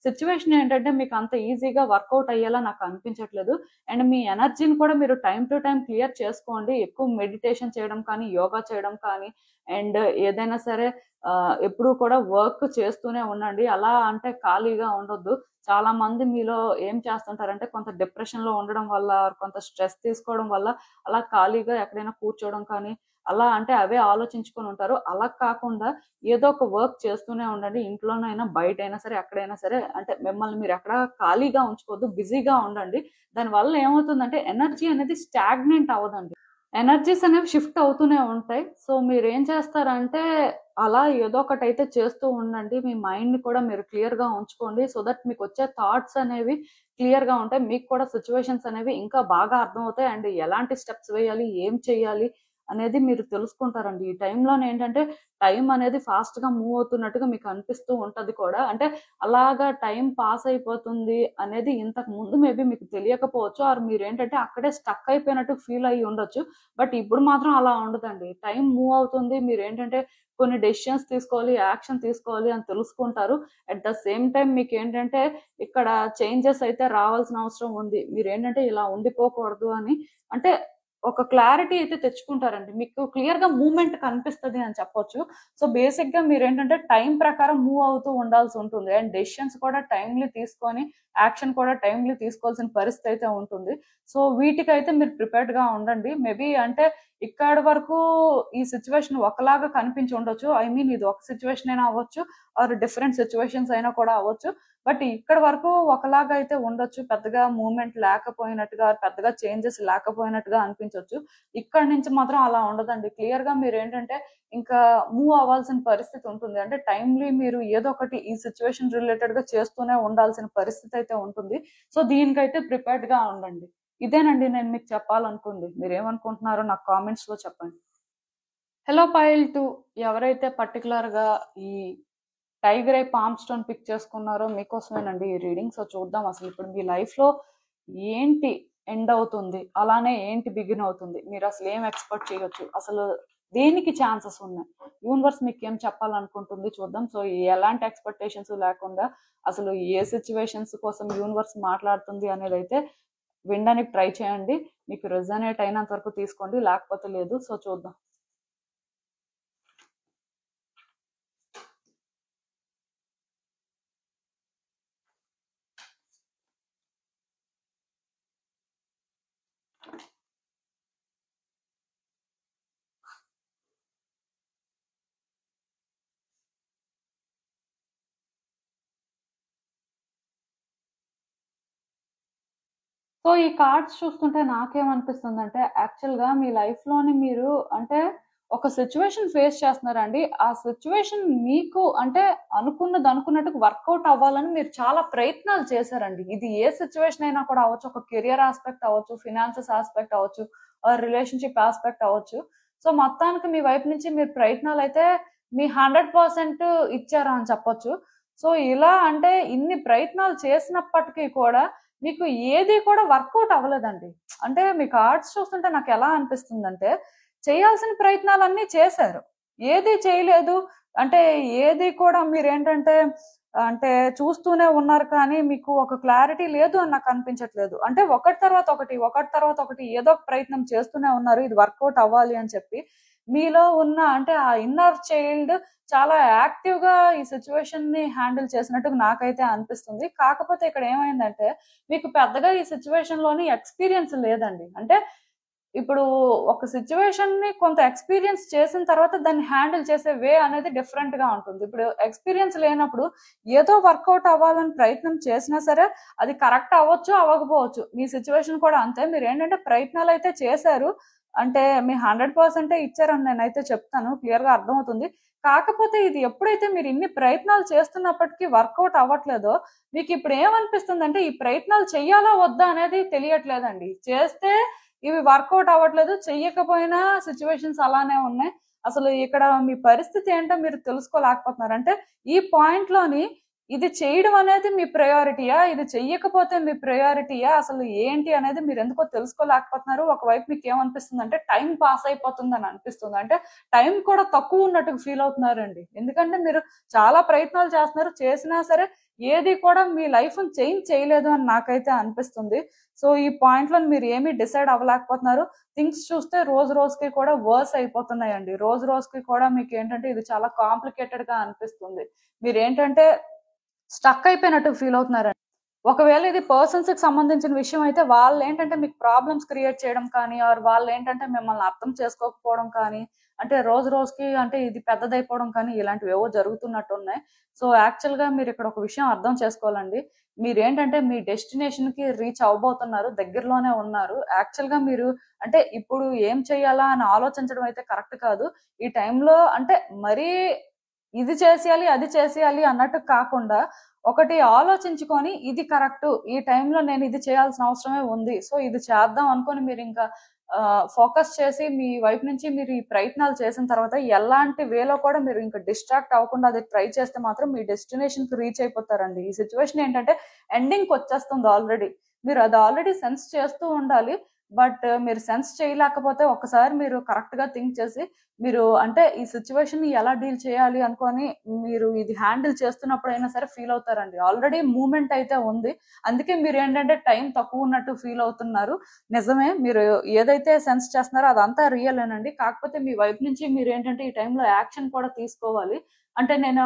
సిచ్యువేషన్ ఏంటంటే మీకు అంత ఈజీగా వర్కౌట్ అయ్యేలా నాకు అనిపించట్లేదు. అండ్ మీ ఎనర్జీని కూడా మీరు టైం టు టైం క్లియర్ చేసుకోండి. ఎక్కువ మెడిటేషన్ చేయడం కానీ, యోగా చేయడం కానీ, అండ్ ఏదైనా సరే ఎప్పుడు కూడా వర్క్ చేస్తూనే ఉండండి. అలా అంటే ఖాళీగా ఉండొద్దు. చాలా మంది మీలో ఏం చేస్తుంటారంటే కొంత డిప్రెషన్ లో ఉండడం వల్ల, కొంత స్ట్రెస్ తీసుకోవడం వల్ల అలా ఖాళీగా ఎక్కడైనా కూర్చోవడం కానీ, అలా అంటే అవే ఆలోచించుకొని ఉంటారు. అలా కాకుండా ఏదో ఒక వర్క్ చేస్తూనే ఉండండి. ఇంట్లోనైనా, బయటైనా సరే, ఎక్కడైనా సరే. అంటే మిమ్మల్ని మీరు ఎక్కడ ఖాళీగా ఉంచుకోవద్దు, బిజీగా ఉండండి. దానివల్ల ఏమవుతుందంటే ఎనర్జీ అనేది స్టాగ్నెంట్ అవ్వదండి, ఎనర్జీస్ అనేవి షిఫ్ట్ అవుతూనే ఉంటాయి. సో మీరు ఏం చేస్తారంటే అలా ఏదో ఒకటి అయితే చేస్తూ ఉండండి. మీ మైండ్ కూడా మీరు క్లియర్ గా ఉంచుకోండి. సో దట్ మీకు వచ్చే థాట్స్ అనేవి క్లియర్ గా ఉంటాయి. మీకు కూడా సిచ్యువేషన్స్ అనేవి ఇంకా బాగా అర్థమవుతాయి. అండ్ ఎలాంటి స్టెప్స్ వేయాలి, ఏం చేయాలి అనేది మీరు తెలుసుకుంటారండి. ఈ టైంలోనే ఏంటంటే టైం అనేది ఫాస్ట్ గా మూవ్ అవుతున్నట్టుగా మీకు అనిపిస్తూ ఉంటది కూడా. అంటే అలాగా టైం పాస్ అయిపోతుంది అనేది ఇంతకు ముందు మేబీ మీకు తెలియకపోవచ్చు, ఆర్ మీరు ఏంటంటే అక్కడే స్టక్ అయిపోయినట్టు ఫీల్ అయ్యి ఉండొచ్చు. బట్ ఇప్పుడు మాత్రం అలా ఉండదండి. టైం మూవ్ అవుతుంది, మీరు ఏంటంటే కొన్ని డెసిషన్స్ తీసుకోవాలి, యాక్షన్ తీసుకోవాలి అని తెలుసుకుంటారు. అట్ ద సేమ్ టైం మీకు ఏంటంటే ఇక్కడ చేంజెస్ అయితే రావాల్సిన అవసరం ఉంది. మీరు ఏంటంటే ఇలా ఉండిపోకూడదు అని, అంటే ఒక క్లారిటీ అయితే తెచ్చుకుంటారండి. మీకు క్లియర్‌గా మూవ్‌మెంట్ కనిపిస్తది అని చెప్పొచ్చు. సో, బేసిక్‌గా మీరేంటంటే టైం ప్రకారం మూవ్ అవుతూ ఉండాల్సి ఉంటుంది. అండ్ డెసిషన్స్ కూడా టైమ్‌లీ తీసుకొని, యాక్షన్ కూడా టైమ్‌లీ తీసుకోవాల్సిన పరిస్థితి అయితే ఉంటుంది. సో, వీటికైతే మీరు ప్రిపేర్డ్‌గా ఉండండి. మేబీ అంటే ఇక్కడి వరకు ఈ సిట్యుయేషన్ ఒకలాగా కనిపించి ఉండొచ్చు. ఐ మీన్ ఇది ఒక సిట్యుయేషన్ అయినా అవ్వచ్చు, ఆర్ డిఫరెంట్ సిట్యుయేషన్స్ అయినా కూడా అవ్వచ్చు. బట్ ఇక్కడి వరకు ఒకలాగా అయితే ఉండొచ్చు. పెద్దగా మూవ్‌మెంట్ లేకపోయినట్టుగా, పెద్దగా చేంజెస్ లేకపోయినట్టుగా అనిపించొచ్చు. ఇక్కడి నుంచి మాత్రం అలా ఉండదండి. క్లియర్‌గా మీరేంటంటే ఇంకా మూవ్ అవ్వాల్సిన పరిస్థితి ఉంటుంది. అంటే టైమ్‌లీ మీరు ఏదో ఒకటి ఈ సిట్యుయేషన్ రిలేటెడ్‌గా చేస్తూనే ఉండాల్సిన పరిస్థితి అయితే ఉంటుంది. సో, దీనికైతే ప్రిపేర్డ్‌గా ఉండండి. ఇదేనండి నేను మీకు చెప్పాలనుకుంది. మీరేమనుకుంటున్నారో నాకు కామెంట్స్‌లో చెప్పండి. హలో పైల్ 2 ఎవరైతే పర్టిక్యులర్‌గా ఈ tiger eye palm stone pick చేసుకున్నారో మీకోసమేనండి ఈ రీడింగ్. సో, చూద్దాం అసలు ఇప్పుడు మీ లైఫ్‌లో ఏంటి ఎండ్ అవుతుంది? అలానే ఏంటి బిగిన్ అవుతుంది? మీరు అసలు ఏం ఎక్స్‌పెక్ట్ చేయొచ్చు? అసలు దేనికి ఛాన్సెస్ ఉన్నాయి? యూనివర్స్ మీకేం చెప్పాలనుకుంటుంది చూద్దాం. సో, ఎలాంటి ఎక్స్‌పెక్టేషన్స్ లేకుండా అసలు ఏ సిట్యుయేషన్స్ కోసం యూనివర్స్ మాట్లాడుతుంది అనేదైతే వినడానికి ట్రై చేయండి. మీకు రెజొనేట్ అయినంత వరకు తీసుకోండి. లేకపోతే లేదు. సో, చూద్దాం. సో, ఈ కార్డ్స్ చూస్తుంటే నాకేమనిపిస్తుందంటే, యాక్చువల్‌గా మీ లైఫ్‌లోని మీరు అంటే, ఒక సిట్యుయేషన్ ఫేస్ చేస్తున్నారండి. ఆ సిట్యుయేషన్ మీకు అంటే, అనుకున్నది అనుకున్నట్టుగా వర్కౌట్ అవ్వాలని మీరు చాలా ప్రయత్నాలు చేశారండి. ఇది ఏ సిట్యుయేషన్ అయినా కూడా అవ్వచ్చు. ఒక కెరియర్ ఆస్పెక్ట్ అవ్వచ్చు, ఫినాన్సెస్ ఆస్పెక్ట్ అవ్వచ్చు, రిలేషన్‌షిప్ ఆస్పెక్ట్ అవ్వచ్చు. సో, మొత్తానికి మీ వైపు నుంచి మీరు ప్రయత్నాలైతే మీ 100% ఇచ్చారు అని చెప్పొచ్చు. సో, ఇలా అంటే ఇన్ని ప్రయత్నాలు చేసినప్పటికీ కూడా మీకు ఏది కూడా వర్కౌట్ అవ్వలేదండి. అంటే మీ కార్డ్స్ చూస్తుంటే నాకెలా అనిపిస్తుందంటే, చేయాల్సిన ప్రయత్నాలన్నీ చేశారు. ఏది చేయలేదు. అంటే ఏది కూడా మీరేంటంటే అంటే చూస్తూనే ఉన్నారు కానీ మీకు ఒక క్లారిటీ లేదు అని నాకు అనిపించట్లేదు. అంటే ఒకటి తర్వాత ఒకటి, ఒకటి తర్వాత ఒకటి ఏదో ఒక ప్రయత్నం చేస్తూనే ఉన్నారు. ఇది వర్కౌట్ అవ్వాలి అని చెప్పి. మీలో ఉన్న అంటే ఆ ఇన్నర్ చైల్డ్ చాలా యాక్టివ్‌గా ఈ సిట్యుయేషన్‌ని హ్యాండిల్ చేసినట్టుగా నాకైతే అనిపిస్తుంది. కాకపోతే ఇక్కడ ఏమైందంటే మీకు పెద్దగా ఈ సిట్యుయేషన్‌లోని ఎక్స్‌పీరియన్స్ లేదండి. అంటే ఇప్పుడు ఒక సిట్యుయేషన్‌ని కొంత ఎక్స్‌పీరియన్స్ చేసిన తర్వాత దాన్ని హ్యాండిల్ చేసే వే అనేది డిఫరెంట్‌గా ఉంటుంది. ఇప్పుడు ఎక్స్‌పీరియన్స్ లేనప్పుడు ఏదో వర్కౌట్ అవ్వాలని ప్రయత్నం చేసినా సరే అది కరెక్ట్ అవ్వచ్చు, అవ్వకపోవచ్చు. మీ సిట్యుయేషన్ కూడా అంతే. మీరేంటంటే ప్రయత్నాలైతే చేశారు. అంటే మీ 100% ఇచ్చారని నేనైతే చెప్తాను. క్లియర్‌గా అర్థమవుతుంది. కాకపోతే ఇది ఎప్పుడైతే మీరు ఇన్ని ప్రయత్నాలు చేస్తున్నప్పటికీ వర్కౌట్ అవ్వట్లేదో, మీకిప్పుడు ఏమనిపిస్తుందంటే ఈ ప్రయత్నాలు చెయ్యాలా? వద్దా? అనేది తెలియట్లేదండి. చేస్తే ఇవి వర్కౌట్ అవ్వట్లేదు. చెయ్యకపోయినా సిట్యుయేషన్స్ అలానే ఉన్నాయి. అసలు ఇక్కడ మీ పరిస్థితి ఏంటో మీరు తెలుసుకోలేకపోతున్నారు. అంటే ఈ పాయింట్‌లోని ఇది చేయడం అనేది మీ ప్రయారిటీయా? ఇది చెయ్యకపోతే మీ ప్రయారిటీయా? అసలు ఏంటి అనేది మీరెందుకో తెలుసుకోలేకపోతున్నారు. ఒకవైపు మీకేమనిపిస్తుందంటే టైం పాస్ అయిపోతుందని అనిపిస్తుంది. అంటే టైం కూడా తక్కువ ఉన్నట్టుగా ఫీల్ అవుతున్నారండి. ఎందుకంటే మీరు చాలా ప్రయత్నాలు చేస్తున్నారు. చేసినా సరే ఏది కూడా మీ లైఫ్‌ని చేంజ్ చేయలేదు అని నాకైతే అనిపిస్తుంది. సో, ఈ పాయింట్‌లో మీరు ఏమీ డిసైడ్ అవ్వలేకపోతున్నారు. థింగ్స్ చూస్తే రోజు రోజుకి కూడా వర్స్ అయిపోతున్నాయండి. రోజు రోజుకి కూడా మీకేంటంటే ఇది చాలా కాంప్లికేటెడ్‌గా అనిపిస్తుంది. మీరేంటంటే స్టక్ అయిపోయినట్టు ఫీల్ అవుతున్నారండి. ఒకవేళ ఇది పర్సన్స్‌కి సంబంధించిన విషయం అయితే వాళ్ళేంటంటే మీకు ప్రాబ్లమ్స్ క్రియేట్ చేయడం కానీ, ఆర్ వాళ్ళేంటంటే మిమ్మల్ని అర్థం చేసుకోకపోవడం కానీ, అంటే రోజు రోజుకి అంటే ఇది పెద్దదైపోవడం కానీ ఇలాంటివేవో జరుగుతున్నట్టున్నాయి. సో, యాక్చువల్‌గా మీరిక్కడ ఒక విషయం అర్థం చేసుకోవాలండి. మీరేంటంటే మీ డెస్టినేషన్‌కి రీచ్ అవ్వబోతున్నారు. దగ్గరలోనే ఉన్నారు. యాక్చువల్‌గా మీరు అంటే ఇప్పుడు ఏం చేయాలా అని ఆలోచించడం అయితే కరెక్ట్ కాదు. ఈ టైంలో అంటే మరీ ఇది చేసేయాలి, అది చేసేయాలి అన్నట్టు కాకుండా ఒకటి ఆలోచించుకొని ఇది కరెక్టు. ఈ టైంలో నేను ఇది చేయాల్సిన అవసరమే ఉంది. సో, ఇది చేద్దాం అనుకోని మీరింకా ఫోకస్ చేసి మీ వైపు నుంచి మీరు ఈ ప్రయత్నాలు చేసిన తర్వాత ఎలాంటి వేలో కూడా మీరు ఇంకా డిస్ట్రాక్ట్ అవ్వకుండా అది ట్రై చేస్తే మాత్రం మీ డెస్టినేషన్‌కి రీచ్ అయిపోతారండి. ఈ సిట్యుయేషన్ ఏంటంటే ఎండింగ్‌కొచ్చేస్తుంది ఆల్రెడీ. మీరు అది ఆల్రెడీ సెన్స్ చేస్తూ ఉండాలి. బట్ మీరు సెన్స్ చేయలేకపోతే ఒకసారి మీరు కరెక్ట్ గా థింక్ చేసి మీరు అంటే ఈ సిచ్యువేషన్ ని ఎలా డీల్ చేయాలి అనుకొని మీరు ఇది హ్యాండిల్ చేస్తున్నప్పుడైనా సరే ఫీల్ అవుతారండి. ఆల్రెడీ మూమెంట్ అయితే ఉంది, అందుకే మీరు ఏంటంటే టైం తక్కువ ఉన్నట్టు ఫీల్ అవుతున్నారు. నిజమే, మీరు ఏదైతే సెన్స్ చేస్తున్నారో అదంతా రియల్ ఏనండి. కాకపోతే మీ వైపు నుంచి మీరు ఏంటంటే ఈ టైంలో యాక్షన్ కూడా తీసుకోవాలి. అంటే నేను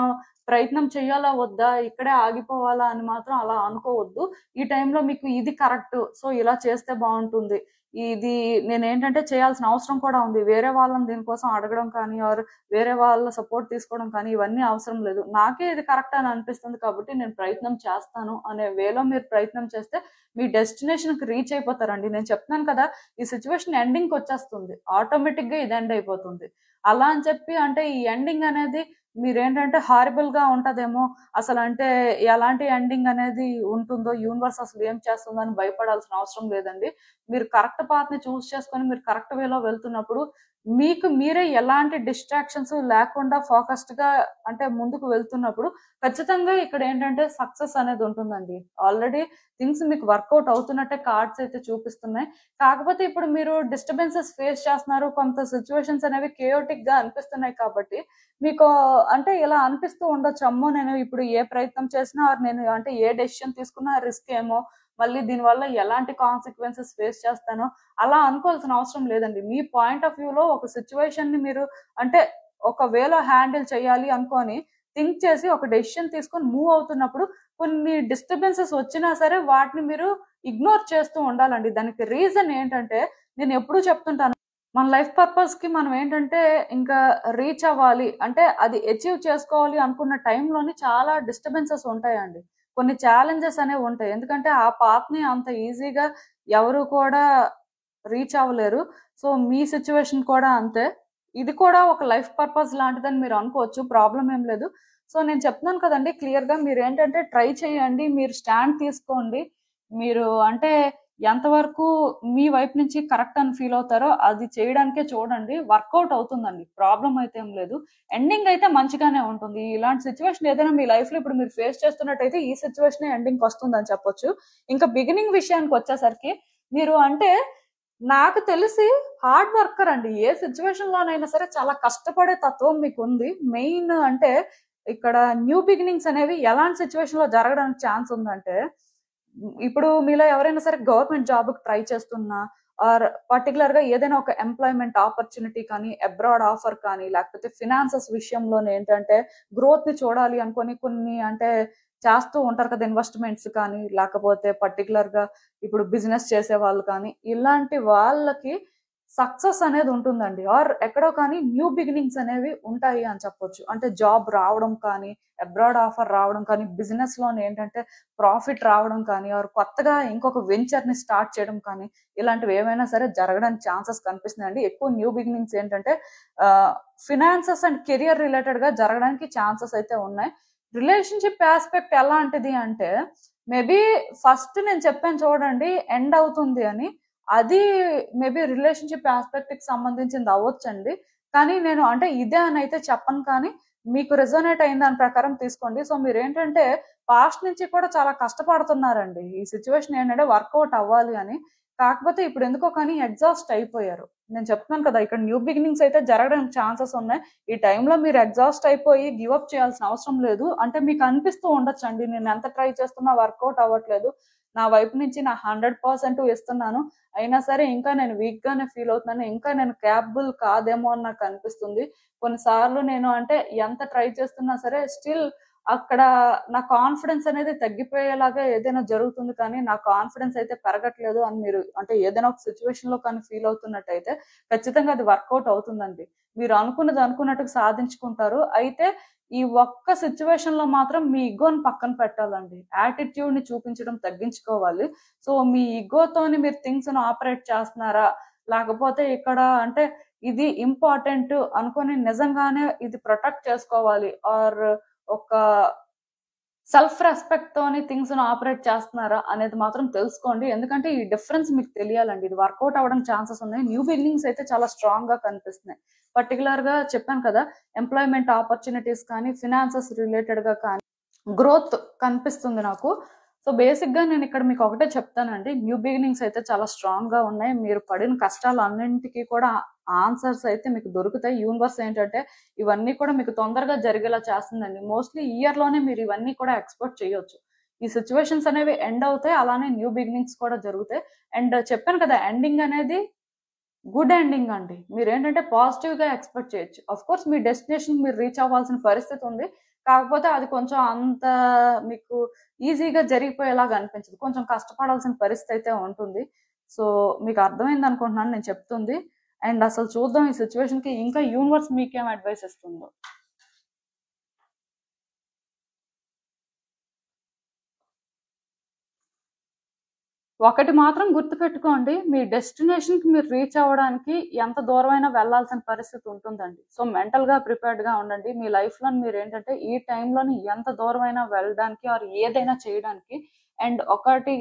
ప్రయత్నం చేయాలా వద్దా, ఇక్కడే ఆగిపోవాలా అని మాత్రం అలా అనుకోవద్దు. ఈ టైంలో మీకు ఇది కరెక్ట్, సో ఇలా చేస్తే బాగుంటుంది, ఇది నేను ఏంటంటే చేయాల్సిన అవసరం కూడా ఉంది, వేరే వాళ్ళని దీనికోసం అడగడం కానీ ఆర్ వేరే వాళ్ళ సపోర్ట్ తీసుకోవడం కానీ ఇవన్నీ అవసరం లేదు, నాకే ఇది కరెక్ట్ అని అనిపిస్తుంది కాబట్టి నేను ప్రయత్నం చేస్తాను అనే వేలో మీరు ప్రయత్నం చేస్తే మీ డెస్టినేషన్ కి రీచ్ అయిపోతారండి. నేను చెప్తున్నాను కదా, ఈ సిచ్యువేషన్ ఎండింగ్ వచ్చేస్తుంది, ఆటోమేటిక్ గా ఇది ఎండ్ అయిపోతుంది. అలా అని చెప్పి అంటే ఈ ఎండింగ్ అనేది మీరేంటంటే హారిబుల్ గా ఉంటదేమో, అసలు అంటే ఎలాంటి ఎండింగ్ అనేది ఉంటుందో, యూనివర్స్ అసలు ఏం చేస్తుందో అని భయపడాల్సిన అవసరం లేదండి. మీరు కరెక్ట్ పాత్ ని చూస్ చేసుకొని మీరు కరెక్ట్ వేలో వెళ్తున్నప్పుడు మీకు మీరే ఎలాంటి డిస్ట్రాక్షన్స్ లేకుండా ఫోకస్డ్ గా అంటే ముందుకు వెళ్తున్నప్పుడు ఖచ్చితంగా ఇక్కడ ఏంటంటే సక్సెస్ అనేది ఉంటుందండి. ఆల్రెడీ థింగ్స్ మీకు వర్కౌట్ అవుతున్నట్టే కార్డ్స్ అయితే చూపిస్తున్నాయి. కాకపోతే ఇప్పుడు మీరు డిస్టర్బెన్సెస్ ఫేస్ చేస్తున్నారు, కొంత సిచ్యువేషన్స్ అనేవి కేయోటిక్ గా అనిపిస్తున్నాయి కాబట్టి మీకు అంటే ఇలా అనిపిస్తూ ఉండొచ్చు, అమ్మో నేను ఇప్పుడు ఏ ప్రయత్నం చేసినా నేను అంటే ఏ డెసిషన్ తీసుకున్నా రిస్క్ ఏమో, మళ్ళీ దీనివల్ల ఎలాంటి కాన్సిక్వెన్సెస్ ఫేస్ చేస్తానో అలా అనుకోవాల్సిన అవసరం లేదండి. మీ పాయింట్ ఆఫ్ వ్యూలో ఒక సిచ్యువేషన్ ని మీరు అంటే ఒక వేలో హ్యాండిల్ చేయాలి అనుకొని థింక్ చేసి ఒక డెసిషన్ తీసుకొని మూవ్ అవుతున్నప్పుడు కొన్ని డిస్టర్బెన్సెస్ వచ్చినా సరే వాటిని మీరు ఇగ్నోర్ చేస్తూ ఉండాలండి. దానికి రీజన్ ఏంటంటే నేను ఎప్పుడూ చెప్తుంటాను, మన లైఫ్ పర్పస్ కి మనం ఏంటంటే ఇంకా రీచ్ అవ్వాలి అంటే అది అచీవ్ చేసుకోవాలి అనుకున్న టైంలోని చాలా డిస్టర్బెన్సెస్ ఉంటాయండి, కొన్ని ఛాలెంజెస్ అనేవి ఉంటాయి. ఎందుకంటే ఆ పాత్ ని అంత ఈజీగా ఎవరు కూడా రీచ్ అవ్వలేరు. సో మీ సిచ్యువేషన్ కూడా అంతే, ఇది కూడా ఒక లైఫ్ పర్పస్ లాంటిదని మీరు అనుకోవచ్చు, ప్రాబ్లం ఏం లేదు. సో నేను చెప్తున్నాను కదండి, క్లియర్ గా మీరు ఏంటంటే ట్రై చేయండి, మీరు స్టాండ్ తీసుకోండి, మీరు అంటే ఎంతవరకు మీ వైపు నుంచి కరెక్ట్ అని ఫీల్ అవుతారో అది చేయడానికే చూడండి, వర్కౌట్ అవుతుందండి, ప్రాబ్లం అయితే ఏం లేదు. ఎండింగ్ అయితే మంచిగానే ఉంటుంది. ఇలాంటి సిచ్యువేషన్ ఏదైనా మీ లైఫ్ లో ఇప్పుడు మీరు ఫేస్ చేస్తున్నట్టయితే ఈ సిచ్యువేషన్ ఎండింగ్ వస్తుందని చెప్పొచ్చు. ఇంకా బిగినింగ్ విషయానికి వచ్చేసరికి మీరు అంటే నాకు తెలిసి హార్డ్ వర్కర్ అండి, ఏ సిచ్యువేషన్ లోనైనా సరే చాలా కష్టపడే తత్వం మీకు ఉంది. మెయిన్ అంటే ఇక్కడ న్యూ బిగినింగ్స్ అనేవి ఎలాంటి సిచ్యువేషన్ లో జరగడానికి ఛాన్స్ ఉందంటే, ఇప్పుడు మీలో ఎవరైనా సరే గవర్నమెంట్ జాబ్ ట్రై చేస్తున్నా ఆర్ పర్టికులర్ గా ఏదైనా ఒక ఎంప్లాయ్మెంట్ ఆపర్చునిటీ కానీ, అబ్రాడ్ ఆఫర్ కానీ, లేకపోతే ఫినాన్సెస్ విషయంలోనే ఏంటంటే గ్రోత్ ని చూడాలి అనుకొని కొన్ని అంటే చేస్తూ ఉంటారు కదా, ఇన్వెస్ట్మెంట్స్ కానీ, లేకపోతే పర్టికులర్ గా ఇప్పుడు బిజినెస్ చేసే వాళ్ళు కానీ, ఇలాంటి వాళ్ళకి సక్సెస్ అనేది ఉంటుందండి. ఆర్ ఎక్కడో కానీ న్యూ బిగినింగ్స్ అనేవి ఉంటాయి అని చెప్పొచ్చు. అంటే జాబ్ రావడం కానీ, అబ్రాడ్ ఆఫర్ రావడం కానీ, బిజినెస్ లోనే ఏంటంటే ప్రాఫిట్ రావడం కానీ, ఆర్ కొత్తగా ఇంకొక వెంచర్ ని స్టార్ట్ చేయడం కానీ, ఇలాంటివి ఏమైనా సరే జరగడానికి ఛాన్సెస్ కనిపిస్తున్నాయండి. ఎక్కువ న్యూ బిగినింగ్స్ ఏంటంటే ఫినాన్సెస్ అండ్ కెరియర్ రిలేటెడ్ గా జరగడానికి ఛాన్సెస్ అయితే ఉన్నాయి. రిలేషన్షిప్ ఆస్పెక్ట్ ఎలాంటిది అంటే, మేబీ ఫస్ట్ నేను చెప్పాను చూడండి ఎండ్ అవుతుంది అని, అది మేబీ రిలేషన్షిప్ ఆస్పెక్ట్ కి సంబంధించింది అవ్వచ్చండి. కానీ నేను అంటే ఇదే అని అయితే చెప్పను, కానీ మీకు రెజోనేట్ అయిన దాని ప్రకారం తీసుకోండి. సో మీరు ఏంటంటే పాస్ట్ నుంచి కూడా చాలా కష్టపడుతున్నారండి, ఈ సిచ్యువేషన్ ఏంటంటే వర్కౌట్ అవ్వాలి అని. కాకపోతే ఇప్పుడు ఎందుకో కానీ ఎగ్జాస్ట్ అయిపోయారు. నేను చెప్తున్నాను కదా, ఇక్కడ న్యూ బిగినింగ్స్ అయితే జరగడానికి ఛాన్సెస్ ఉన్నాయి. ఈ టైంలో మీరు ఎగ్జాస్ట్ అయిపోయి గివ్ అప్ చేయాల్సిన అవసరం లేదు. అంటే మీకు అనిపిస్తూ ఉండొచ్చు అండి, నేను ఎంత ట్రై చేస్తున్నా వర్కౌట్ అవ్వట్లేదు, నా వైపు నుంచి నా 100% ఇస్తున్నాను, అయినా సరే ఇంకా నేను వీక్ గానే ఫీల్ అవుతున్నాను, ఇంకా నేను క్యాపబుల్ కాదేమో అని నాకు అనిపిస్తుంది. కొన్నిసార్లు నేను అంటే ఎంత ట్రై చేస్తున్నా సరే స్టిల్ అక్కడ నా కాన్ఫిడెన్స్ అనేది తగ్గిపోయేలాగా ఏదైనా జరుగుతుంది, కానీ నా కాన్ఫిడెన్స్ అయితే పెరగట్లేదు అని మీరు అంటే ఏదైనా ఒక సిచ్యువేషన్ లో కానీ ఫీల్ అవుతున్నట్టయితే ఖచ్చితంగా అది వర్కౌట్ అవుతుందండి. మీరు అనుకున్నది అనుకున్నట్టుగా సాధించుకుంటారు. అయితే ఈ ఒక్క సిచ్యువేషన్ లో మాత్రం మీ ఇగోని పక్కన పెట్టాలండి, యాటిట్యూడ్ ని చూపించడం తగ్గించుకోవాలి. సో మీ ఇగోతోని మీరు థింగ్స్ ను ఆపరేట్ చేస్తున్నారా, లేకపోతే ఇక్కడ అంటే ఇది ఇంపార్టెంట్ అనుకొని నిజంగానే ఇది ప్రొటెక్ట్ చేసుకోవాలి ఆర్ ఒక సెల్ఫ్ రెస్పెక్ట్ తోని థింగ్స్ ను ఆపరేట్ చేస్తున్నారా అనేది మాత్రం తెలుసుకోండి. ఎందుకంటే ఈ డిఫరెన్స్ మీకు తెలియాలండి, ఇది వర్కౌట్ అవ్వడం ఛాన్సెస్ ఉన్నాయి. న్యూ బిగినింగ్స్ అయితే చాలా స్ట్రాంగ్ గా కనిపిస్తున్నాయి. పర్టికులర్ గా చెప్పాను కదా, ఎంప్లాయ్మెంట్ ఆపర్చునిటీస్ కానీ, ఫినాన్సెస్ రిలేటెడ్ గా కానీ గ్రోత్ కనిపిస్తుంది నాకు. సో బేసిక్ గా నేను ఇక్కడ మీకు ఒకటే చెప్తానండి, న్యూ బిగినింగ్స్ అయితే చాలా స్ట్రాంగ్ గా ఉన్నాయి. మీరు పడిన కష్టాలు అన్నింటికి కూడా ఆన్సర్స్ అయితే మీకు దొరుకుతాయి. యూనివర్స్ ఏంటంటే ఇవన్నీ కూడా మీకు తొందరగా జరిగేలా చేస్తుందండి. మోస్ట్లీ ఇయర్ లోనే మీరు ఇవన్నీ కూడా ఎక్స్పెక్ట్ చేయొచ్చు. ఈ సిచ్యువేషన్స్ అనేవి ఎండ్ అవుతాయి, అలానే న్యూ బిగినింగ్స్ కూడా జరుగుతాయి. అండ్ చెప్పాను కదా, ఎండింగ్ అనేది గుడ్ ఎండింగ్ అండి. మీరు ఏంటంటే పాజిటివ్ గా ఎక్స్పెక్ట్ చేయొచ్చు. అఫ్ కోర్స్ మీ డెస్టినేషన్ మీరు రీచ్ అవ్వాల్సిన పరిస్థితి ఉంది. కాకపోతే అది కొంచెం అంత మీకు ఈజీగా జరిగిపోయేలాగా అనిపించదు. కొంచెం కష్టపడాల్సిన పరిస్థితి అయితే ఉంటుంది. సో మీకు అర్థమైంది అనుకుంటున్నాను నేను చెప్తుంది. అండ్ అసలు చూద్దాం ఈ సిచ్యువేషన్ కి ఇంకా యూనివర్స్ మీకేం అడ్వైస్ ఇస్తుందో. ఒకటి మాత్రం గుర్తుపెట్టుకోండి, మీ డెస్టినేషన్ కి మీరు రీచ్ అవ్వడానికి ఎంత దూరమైనా వెళ్లాల్సిన పరిస్థితి ఉంటుందండి. సో మెంటల్ గా ప్రిపేర్డ్ గా ఉండండి. మీ లైఫ్ లో మీరు ఏంటంటే ఈ టైంలోని ఎంత దూరమైనా వెళ్ళడానికి ఆర్ ఏదైనా చేయడానికి. అండ్ ఒకటి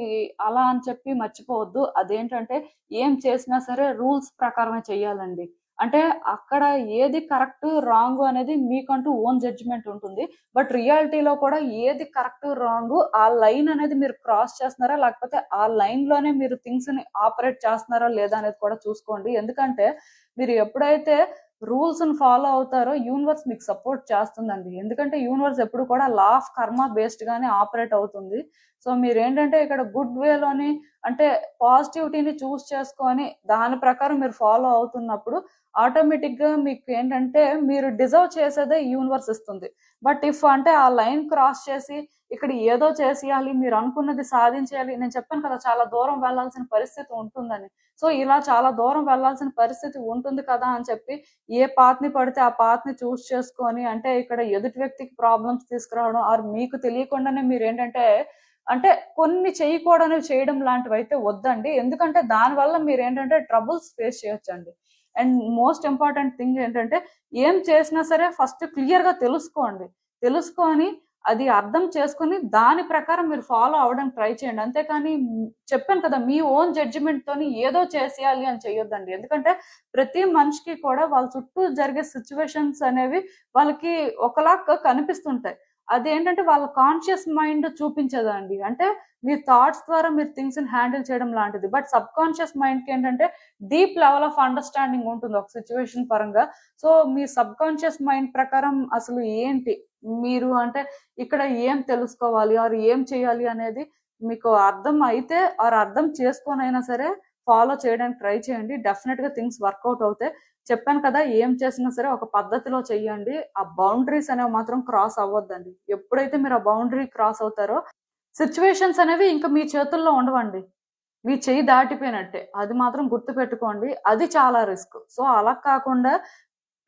అలా అని చెప్పి మర్చిపోవద్దు, అదేంటంటే ఏం చేసినా సరే రూల్స్ ప్రకారమే చెయ్యాలండి. అంటే అక్కడ ఏది కరెక్ట్ రాంగ్ అనేది మీకంటూ ఓన్ జడ్జిమెంట్ ఉంటుంది. బట్ రియాలిటీలో కూడా ఏది కరెక్ట్ రాంగ్, ఆ లైన్ అనేది మీరు క్రాస్ చేస్తున్నారా లేకపోతే ఆ లైన్ లోనే మీరు థింగ్స్ ని ఆపరేట్ చేస్తున్నారా లేదా అనేది కూడా చూసుకోండి. ఎందుకంటే మీరు ఎప్పుడైతే రూల్స్ ని ఫాలో అవుతారో యూనివర్స్ మీకు సపోర్ట్ చేస్తుందండి. ఎందుకంటే యూనివర్స్ ఎప్పుడు కూడా లా ఆఫ్ కర్మ బేస్డ్ గానే ఆపరేట్ అవుతుంది. సో మీరు ఏంటంటే ఇక్కడ గుడ్ వేలోని అంటే పాజిటివిటీని చూస్ చేసుకొని దాని ప్రకారం మీరు ఫాలో అవుతున్నప్పుడు ఆటోమేటిక్ గా మీకు ఏంటంటే మీరు డిజర్వ్ చేసేదే యూనివర్స్ ఇస్తుంది. బట్ ఇఫ్ అంటే ఆ లైన్ క్రాస్ చేసి ఇక్కడ ఏదో చేసేయాలి, మీరు అనుకున్నది సాధించేయాలి, నేను చెప్పాను కదా చాలా దూరం వెళ్లాల్సిన పరిస్థితి ఉంటుందని. సో ఇలా చాలా దూరం వెళ్లాల్సిన పరిస్థితి ఉంటుంది కదా అని చెప్పి ఏ పాత్ ని పడితే ఆ పాత్ ని చూస్ చేసుకొని అంటే ఇక్కడ ఎదుటి వ్యక్తికి ప్రాబ్లమ్స్ తీసుకురావడం ఆర్ మీకు తెలియకుండానే మీరు ఏంటంటే అంటే కొన్ని చేయకూడనివి చేయడం లాంటివి అయితే వద్దండి. ఎందుకంటే దానివల్ల మీరు ఏంటంటే ట్రబుల్స్ ఫేస్ చేయొచ్చండి. అండ్ మోస్ట్ ఇంపార్టెంట్ థింగ్ ఏంటంటే ఏం చేసినా సరే ఫస్ట్ క్లియర్ గా తెలుసుకోండి. తెలుసుకొని అది అర్థం చేసుకొని దాని ప్రకారం మీరు ఫాలో అవ్వడానికి ట్రై చేయండి. అంతేకాని చెప్పాను కదా, మీ ఓన్ జడ్జిమెంట్ తోని ఏదో చేసేయాలి అని చెయ్యొద్దండి. ఎందుకంటే ప్రతి మనిషికి కూడా వాళ్ళ చుట్టూ జరిగే సిచ్యువేషన్స్ అనేవి వాళ్ళకి ఒకలాగా కనిపిస్తుంటాయి. అదేంటంటే వాళ్ళ కాన్షియస్ మైండ్ చూపించదండి. అంటే మీ థాట్స్ ద్వారా మీరు థింగ్స్ ని హ్యాండిల్ చేయడం లాంటిది. బట్ సబ్ కాన్షియస్ మైండ్ కి ఏంటంటే డీప్ లెవెల్ ఆఫ్ అండర్స్టాండింగ్ ఉంటుంది ఒక సిచ్యువేషన్ పరంగా. సో మీ సబ్ కాన్షియస్ మైండ్ ప్రకారం అసలు ఏంటి మీరు అంటే ఇక్కడ ఏం తెలుసుకోవాలి ఆర్ ఏం చేయాలి అనేది మీకు అర్థం అయితే ఆర్ అర్థం చేసుకొనైనా సరే ఫాలో చేయడానికి ట్రై చేయండి. డెఫినెట్ గా థింగ్స్ వర్కౌట్ అవుతాయి. చెప్పాను కదా, ఏం చేసినా సరే ఒక పద్ధతిలో చెయ్యండి. ఆ బౌండరీస్ అనేవి మాత్రం క్రాస్ అవ్వద్దండి. ఎప్పుడైతే మీరు ఆ బౌండరీ క్రాస్ అవుతారో సిచ్యువేషన్స్ అనేవి ఇంకా మీ చేతుల్లో ఉండవండి. మీ చెయ్యి దాటిపోయినట్టే. అది మాత్రం గుర్తుపెట్టుకోండి. అది చాలా రిస్క్. సో అలా కాకుండా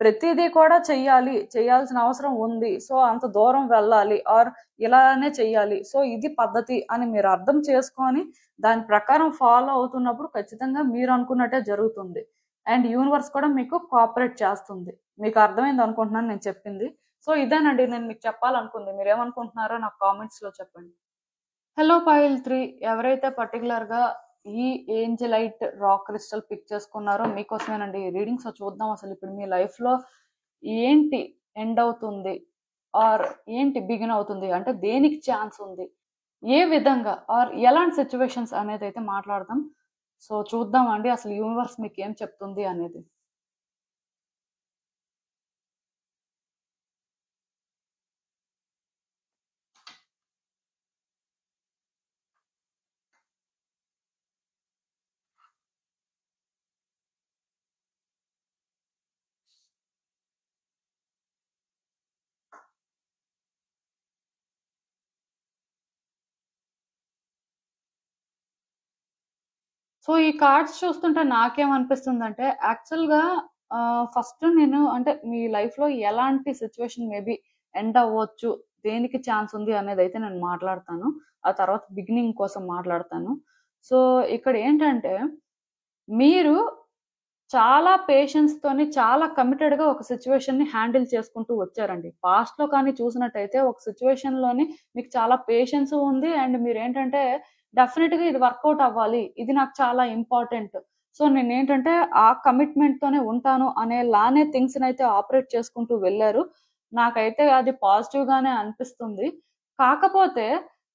ప్రతిదీ కూడా చెయ్యాలి, చేయాల్సిన అవసరం ఉంది, సో అంత దూరం వెళ్ళాలి ఆర్ ఇలానే చెయ్యాలి, సో ఇది పద్ధతి అని మీరు అర్థం చేసుకొని దాని ప్రకారం ఫాలో అవుతున్నప్పుడు ఖచ్చితంగా మీరు అనుకున్నట్టే జరుగుతుంది. అండ్ యూనివర్స్ కూడా మీకు కోఆపరేట్ చేస్తుంది. మీకు అర్థమైంది అనుకుంటున్నాను నేను చెప్పింది. సో ఇదేనండి నేను మీకు చెప్పాలనుకుంది. మీరేమనుకుంటున్నారో నాకు కామెంట్స్ లో చెప్పండి. హలో పైల్ 3, ఎవరైతే పర్టికులర్ గా ఈ ఏంజలైట్ రాక్ క్రిస్టల్ పిక్ చేసుకున్నారో మీకోసమేనండి ఈ రీడింగ్. సో చూద్దాం అసలు ఇప్పుడు మీ లైఫ్ లో ఏంటి ఎండ్ అవుతుంది ఆర్ ఏంటి బిగిన్ అవుతుంది, అంటే దేనికి ఛాన్స్ ఉంది, ఏ విధంగా ఆర్ ఎలాంటి సిచ్యువేషన్స్ అనేది అయితే మాట్లాడదాం. సో చూద్దాం అండి అసలు యూనివర్స్ మీకు ఏం చెప్తుంది అనేది. సో ఈ కార్డ్స్ చూస్తుంటే నాకేమనిపిస్తుందంటే యాక్చువల్గా ఫస్ట్ నేను అంటే మీ లైఫ్ లో ఎలాంటి సిచ్యువేషన్ మేబీ ఎండ్ అవ్వచ్చు, దేనికి ఛాన్స్ ఉంది అనేది అయితే నేను మాట్లాడతాను. ఆ తర్వాత బిగినింగ్ కోసం మాట్లాడతాను. సో ఇక్కడ ఏంటంటే మీరు చాలా పేషెన్స్ తోని చాలా కమిటెడ్ గా ఒక సిచ్యువేషన్ ని హ్యాండిల్ చేసుకుంటూ వచ్చారండి. పాస్ట్ లో కానీ చూసినట్టయితే ఒక సిచ్యువేషన్ లోని మీకు చాలా పేషెన్స్ ఉంది అండ్ మీరు ఏంటంటే డెఫినెట్ గా ఇది వర్కౌట్ అవ్వాలి, ఇది నాకు చాలా ఇంపార్టెంట్, సో నేను ఏంటంటే ఆ కమిట్మెంట్ తోనే ఉంటాను అనే లానే థింగ్స్ అయితే ఆపరేట్ చేసుకుంటూ వెళ్ళారు. నాకైతే అది పాజిటివ్ గానే అనిపిస్తుంది. కాకపోతే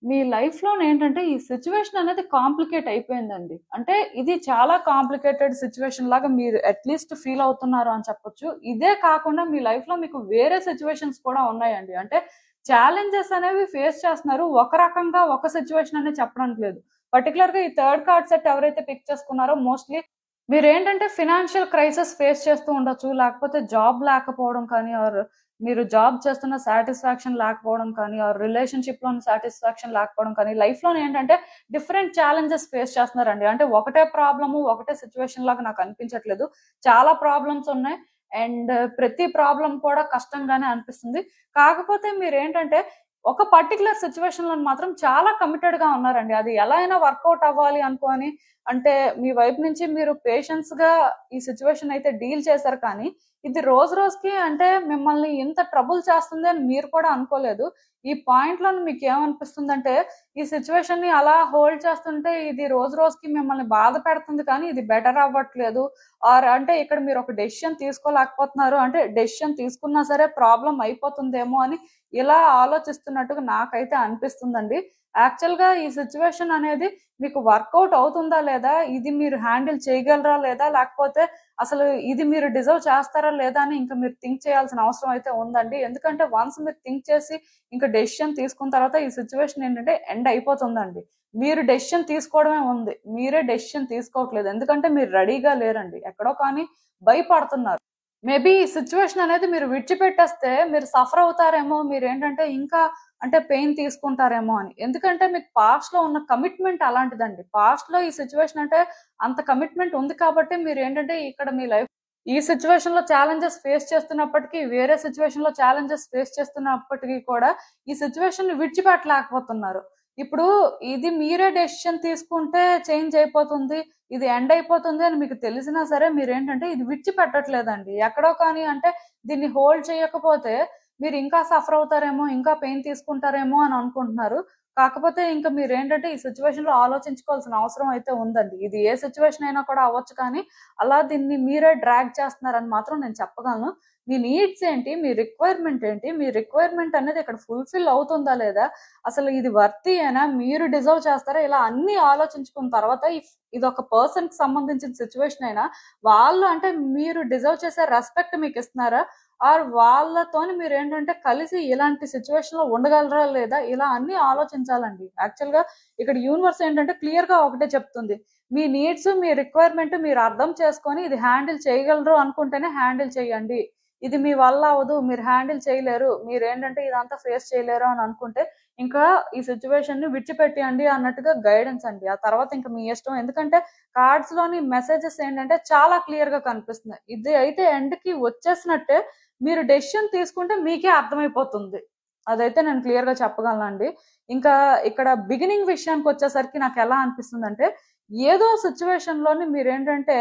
మీ లైఫ్‌లో ఏంటంటే ఈ సిట్యుయేషన్ అనేది కాంప్లికేట్ అయిపోయిందండి. అంటే ఇది చాలా కాంప్లికేటెడ్ సిట్యుయేషన్ లాగా మీరు అట్‌లీస్ట్ ఫీల్ అవుతున్నారు అని చెప్పొచ్చు. ఇదే కాకుండా మీ లైఫ్‌లో మీకు వేరే సిట్యుయేషన్స్ కూడా ఉన్నాయండి. అంటే ఛాలెంజెస్ అనేవి ఫేస్ చేస్తున్నారు. ఒక రకంగా ఒక సిట్యుయేషన్ అనే చెప్పడానికి లేదు. పర్టిక్యులర్‌గా ఈ థర్డ్ కార్డ్ సెట్ ఎవరైతే పిక్ చేసుకున్నారో మోస్ట్‌లీ మీరేంటంటే ఫినాన్షియల్ క్రైసిస్ ఫేస్ చేస్తూ ఉండొచ్చు. లేకపోతే జాబ్ లేకపోవడం కానీ ఆర్ మీరు జాబ్ చేస్తున్న సాటిస్ఫాక్షన్ లేకపోవడం కానీ ఆర్ రిలేషన్‌షిప్‌లోని సాటిస్ఫాక్షన్ లేకపోవడం కానీ లైఫ్‌లోనే ఏంటంటే డిఫరెంట్ ఛాలెంజెస్ ఫేస్ చేస్తున్నారండి. అంటే ఒకటే ప్రాబ్లము, ఒకటే సిట్యుయేషన్ లాగా నాకు అనిపించట్లేదు. చాలా ప్రాబ్లమ్స్ ఉన్నాయి. అండ్ ప్రతి ప్రాబ్లమ్ కూడా కష్టంగానే అనిపిస్తుంది. కాకపోతే మీరేంటంటే ఒక పర్టిక్యులర్ సిట్యుయేషన్‌లో మాత్రం చాలా కమిటెడ్‌గా ఉన్నారండి. అది ఎలా అయినా వర్కౌట్ అవ్వాలి అనుకోని అంటే మీ వైపు నుంచి మీరు పేషెన్స్‌గా ఈ సిట్యుయేషన్ అయితే డీల్ చేశారు కానీ, ఇది రోజు రోజుకి అంటే మిమ్మల్ని ఇంత ట్రబుల్ చేస్తుంది అని మీరు కూడా అనుకోలేదు. ఈ పాయింట్‌లోని మీకేమనిపిస్తుందంటే, ఈ సిట్యుయేషన్‌ని అలా హోల్డ్ చేస్తుంటే ఇది రోజు రోజుకి మిమ్మల్ని బాధ పెడుతుంది కానీ ఇది బెటర్ అవ్వట్లేదు. ఆర్ అంటే ఇక్కడ మీరు ఒక డెసిషన్ తీసుకోలేకపోతున్నారు. అంటే డెసిషన్ తీసుకున్నా సరే ప్రాబ్లమ్ అయిపోతుందేమో అని ఇలా ఆలోచిస్తున్నట్టుగా నాకైతే అనిపిస్తుందండి. యాక్చువల్‌గా ఈ సిట్యుయేషన్ అనేది మీకు వర్కౌట్ అవుతుందా లేదా? ఇది మీరు హ్యాండిల్ చేయగలరా లేదా? లేకపోతే అసలు ఇది మీరు డిజర్వ్ చేస్తారా లేదా? అని ఇంకా మీరు థింక్ చేయాల్సిన అవసరం అయితే ఉందండి. ఎందుకంటే వన్స్ మీరు థింక్ చేసి ఇంకా డెసిషన్ తీసుకున్న తర్వాత ఈ సిట్యుయేషన్ ఏంటంటే ఎండ్ అయిపోతుందండి. మీరు డెసిషన్ తీసుకోవడమే ఉంది. మీరే డెసిషన్ తీసుకోవట్లేదు. ఎందుకంటే మీరు రెడీగా లేరండి. ఎక్కడో కానీ భయపడుతున్నారు. మేబీ ఈ సిట్యుయేషన్ అనేది మీరు విడిచిపెట్టేస్తే మీరు సఫర్ అవుతారేమో. మీరేంటంటే ఇంకా అంటే పెయిన్ తీసుకుంటారేమో అని. ఎందుకంటే మీకు పాస్ట్‌లో ఉన్న కమిట్మెంట్ అలాంటిదండి. పాస్ట్‌లో ఈ సిట్యుయేషన్ అంటే అంత కమిట్మెంట్ ఉంది కాబట్టి మీరేంటంటే ఇక్కడ మీ లైఫ్ ఈ సిట్యుయేషన్‌లో ఛాలెంజెస్ ఫేస్ చేస్తున్నప్పటికీ, వేరే సిట్యుయేషన్‌లో ఛాలెంజెస్ ఫేస్ చేస్తున్నప్పటికీ కూడా ఈ సిట్యుయేషన్‌ని విడిచిపెట్టలేకపోతున్నారు. ఇప్పుడు ఇది మీరే డెసిషన్ తీసుకుంటే చేంజ్ అయిపోతుంది. ఇది ఎండ్ అయిపోతుంది అని మీకు తెలిసినా సరే మీరేంటంటే ఇది విడిచిపెట్టట్లేదండి. ఎక్కడో కానీ అంటే దీన్ని హోల్డ్ చేయకపోతే మీరు ఇంకా సఫర్ అవుతారేమో, ఇంకా పెయిన్ తీసుకుంటారేమో అని అనుకుంటున్నారు. కాకపోతే ఇంక మీరేంటంటే ఈ సిట్యుయేషన్‌లో ఆలోచించుకోవాల్సిన అవసరం అయితే ఉందండి. ఇది ఏ సిట్యుయేషన్ అయినా కూడా అవ్వచ్చు కానీ, అలా దీన్ని మీరే డ్రాగ్ చేస్తున్నారని మాత్రం నేను చెప్పగలను. మీ నీడ్స్ ఏంటి? మీ రిక్వైర్మెంట్ ఏంటి? మీ రిక్వైర్మెంట్ అనేది ఇక్కడ ఫుల్‌ఫిల్ అవుతుందా లేదా? అసలు ఇది వర్తీయేనా? మీరు డిజర్వ్ చేస్తారా? ఇలా అన్నీ ఆలోచించుకున్న తర్వాత ఇదొక పర్సన్‌కి సంబంధించిన సిట్యుయేషన్ అయినా, వాళ్ళు అంటే మీరు డిజర్వ్ చేసే రెస్పెక్ట్ మీకిస్తున్నారా? ఆర్ వాళ్ళతోని మీరేంటంటే కలిసి ఇలాంటి సిట్యుయేషన్‌లో ఉండగలరా లేదా? ఇలా అన్నీ ఆలోచించాలండి. యాక్చువల్‌గా ఇక్కడ యూనివర్స్ ఏంటంటే క్లియర్‌గా ఒకటే చెప్తుంది. మీ నీడ్స్, మీ రిక్వైర్మెంట్ మీరు అర్థం చేసుకొని ఇది హ్యాండిల్ చేయగలరు అనుకుంటేనే హ్యాండిల్ చేయండి. ఇది మీ వల్ల అవ్వదు. మీరు హ్యాండిల్ చేయలేరు. మీరేంటంటే ఇదంతా ఫేస్ చేయలేరు అని అనుకుంటే ఇంకా ఈ సిట్యుయేషన్‌ని విడిచిపెట్టేయండి అన్నట్టుగా గైడెన్స్ అండి. ఆ తర్వాత ఇంక మీ ఇష్టం. ఎందుకంటే కార్డ్స్‌లోని మెసేజెస్ ఏంటంటే చాలా క్లియర్‌గా కనిపిస్తున్నాయి. ఇది అయితే ఎండ్‌కి వచ్చేసినట్టే. మీరు డెసిషన్ తీసుకుంటే మీకే అర్థమైపోతుంది. అదైతే నేను క్లియర్‌గా చెప్పగలనండి. ఇంకా ఇక్కడ బిగినింగ్ విషయానికొచ్చేసరికి నాకెలా అనిపిస్తుందంటే, ఏదో సిట్యుయేషన్‌లోని మీరేంటంటే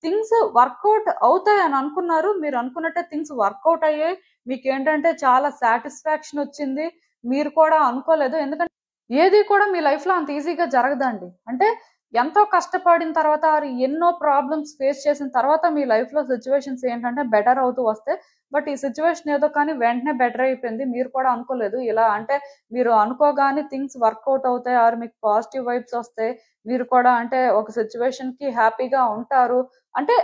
థింగ్స్ వర్కౌట్ అవుతాయని అనుకున్నారు. మీరు అనుకున్నట్టే థింగ్స్ వర్కౌట్ అయ్యాయి. మీకేంటంటే చాలా సాటిస్ఫాక్షన్ వచ్చింది. మీరు కూడా అనుకోలేదు. ఎందుకంటే ఏది కూడా మీ లైఫ్‌లో అంత ఈజీగా జరగదండి. అంటే ఎంతో కష్టపడిన తర్వాత ఆర్ ఎన్నో ప్రాబ్లమ్స్ ఫేస్ చేసిన తర్వాత మీ లైఫ్‌లో సిట్యుయేషన్స్ ఏంటంటే బెటర్ అవుతూ వస్తాయి. బట్ ఈ సిట్యుయేషన్ ఏదో కానీ వెంటనే బెటర్ అయిపోయింది. మీరు కూడా అనుకోలేదు. ఇలా అంటే మీరు అనుకోగానే థింగ్స్ వర్కౌట్ అవుతాయి ఆర్ మీకు పాజిటివ్ వైబ్స్ వస్తాయి. మీరు కూడా అంటే ఒక సిట్యుయేషన్‌కి హ్యాపీగా ఉంటారు. అంటే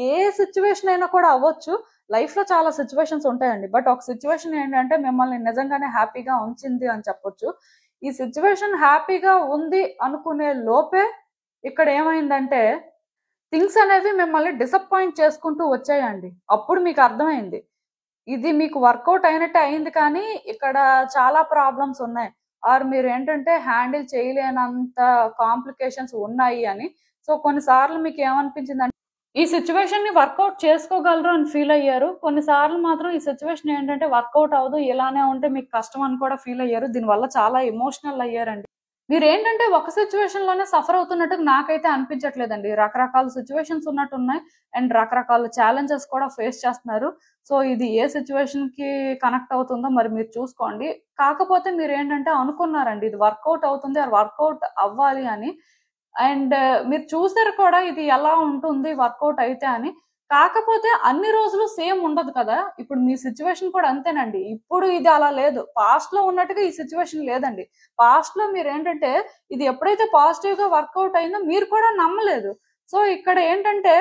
ఏ సిట్యుయేషన్ అయినా కూడా అవ్వచ్చు. లైఫ్‌లో చాలా సిట్యుయేషన్స్ ఉంటాయండి. బట్ ఒక సిట్యుయేషన్ ఏంటంటే మిమ్మల్ని నిజంగానే హ్యాపీగా ఉంచింది అని చెప్పొచ్చు. ఈ సిట్యుయేషన్ హ్యాపీగా ఉంది అనుకునే లోపే ఇక్కడ ఏమైందంటే థింగ్స్ అనేవి మిమ్మల్ని డిసప్పాయింట్ చేసుకుంటూ వచ్చాయండి. అప్పుడు మీకు అర్థమైంది. ఇది మీకు వర్కౌట్ అయినట్టే అయింది కానీ ఇక్కడ చాలా ప్రాబ్లమ్స్ ఉన్నాయి. ఆర్ మీరేంటంటే హ్యాండిల్ చేయలేనంత కాంప్లికేషన్స్ ఉన్నాయి అని. సో కొన్ని సార్లు మీకేమనిపించిందంటే ఈ సిట్యుయేషన్‌ని వర్కౌట్ చేసుకోగలరు అని ఫీల్ అయ్యారు. కొన్ని సార్లు మాత్రం ఈ సిట్యుయేషన్ ఏంటంటే వర్కౌట్ అవ్వదు. ఇలానే ఉంటే మీకు కష్టం అని కూడా ఫీల్ అయ్యారు. దీనివల్ల చాలా ఎమోషనల్ అయ్యారండి. మీరేంటంటే ఒక సిట్యుయేషన్‌లోనే సఫర్ అవుతున్నట్టుగా నాకైతే అనిపించట్లేదండి. రకరకాల సిట్యుయేషన్స్ ఉన్నట్టున్నాయి. అండ్ రకరకాల ఛాలెంజెస్ కూడా ఫేస్ చేస్తున్నారు. సో ఇది ఏ సిట్యుయేషన్‌కి కనెక్ట్ అవుతుందో మరి మీరు చూసుకోండి. కాకపోతే మీరేంటంటే అనుకున్నారండి ఇది వర్కౌట్ అవుతుంది ఆర్ వర్కౌట్ అవ్వాలి అని. అండ్ మీరు చూసారు కూడా ఇది ఎలా ఉంటుంది వర్కౌట్ అయితే అని. కాకపోతే అన్ని రోజులు సేమ్ ఉండదు కదా. ఇప్పుడు మీ సిచ్యువేషన్ కూడా అంతేనండి. ఇప్పుడు ఇది అలా లేదు, పాస్ట్ లో ఉన్నట్టుగా ఈ సిచ్యువేషన్ లేదండి. పాస్ట్ లో మీరు ఏంటంటే ఇది ఎప్పుడైతే పాజిటివ్ గా వర్కౌట్ అయిందో మీరు కూడా నమ్మలేదు. సో ఇక్కడ ఏంటంటే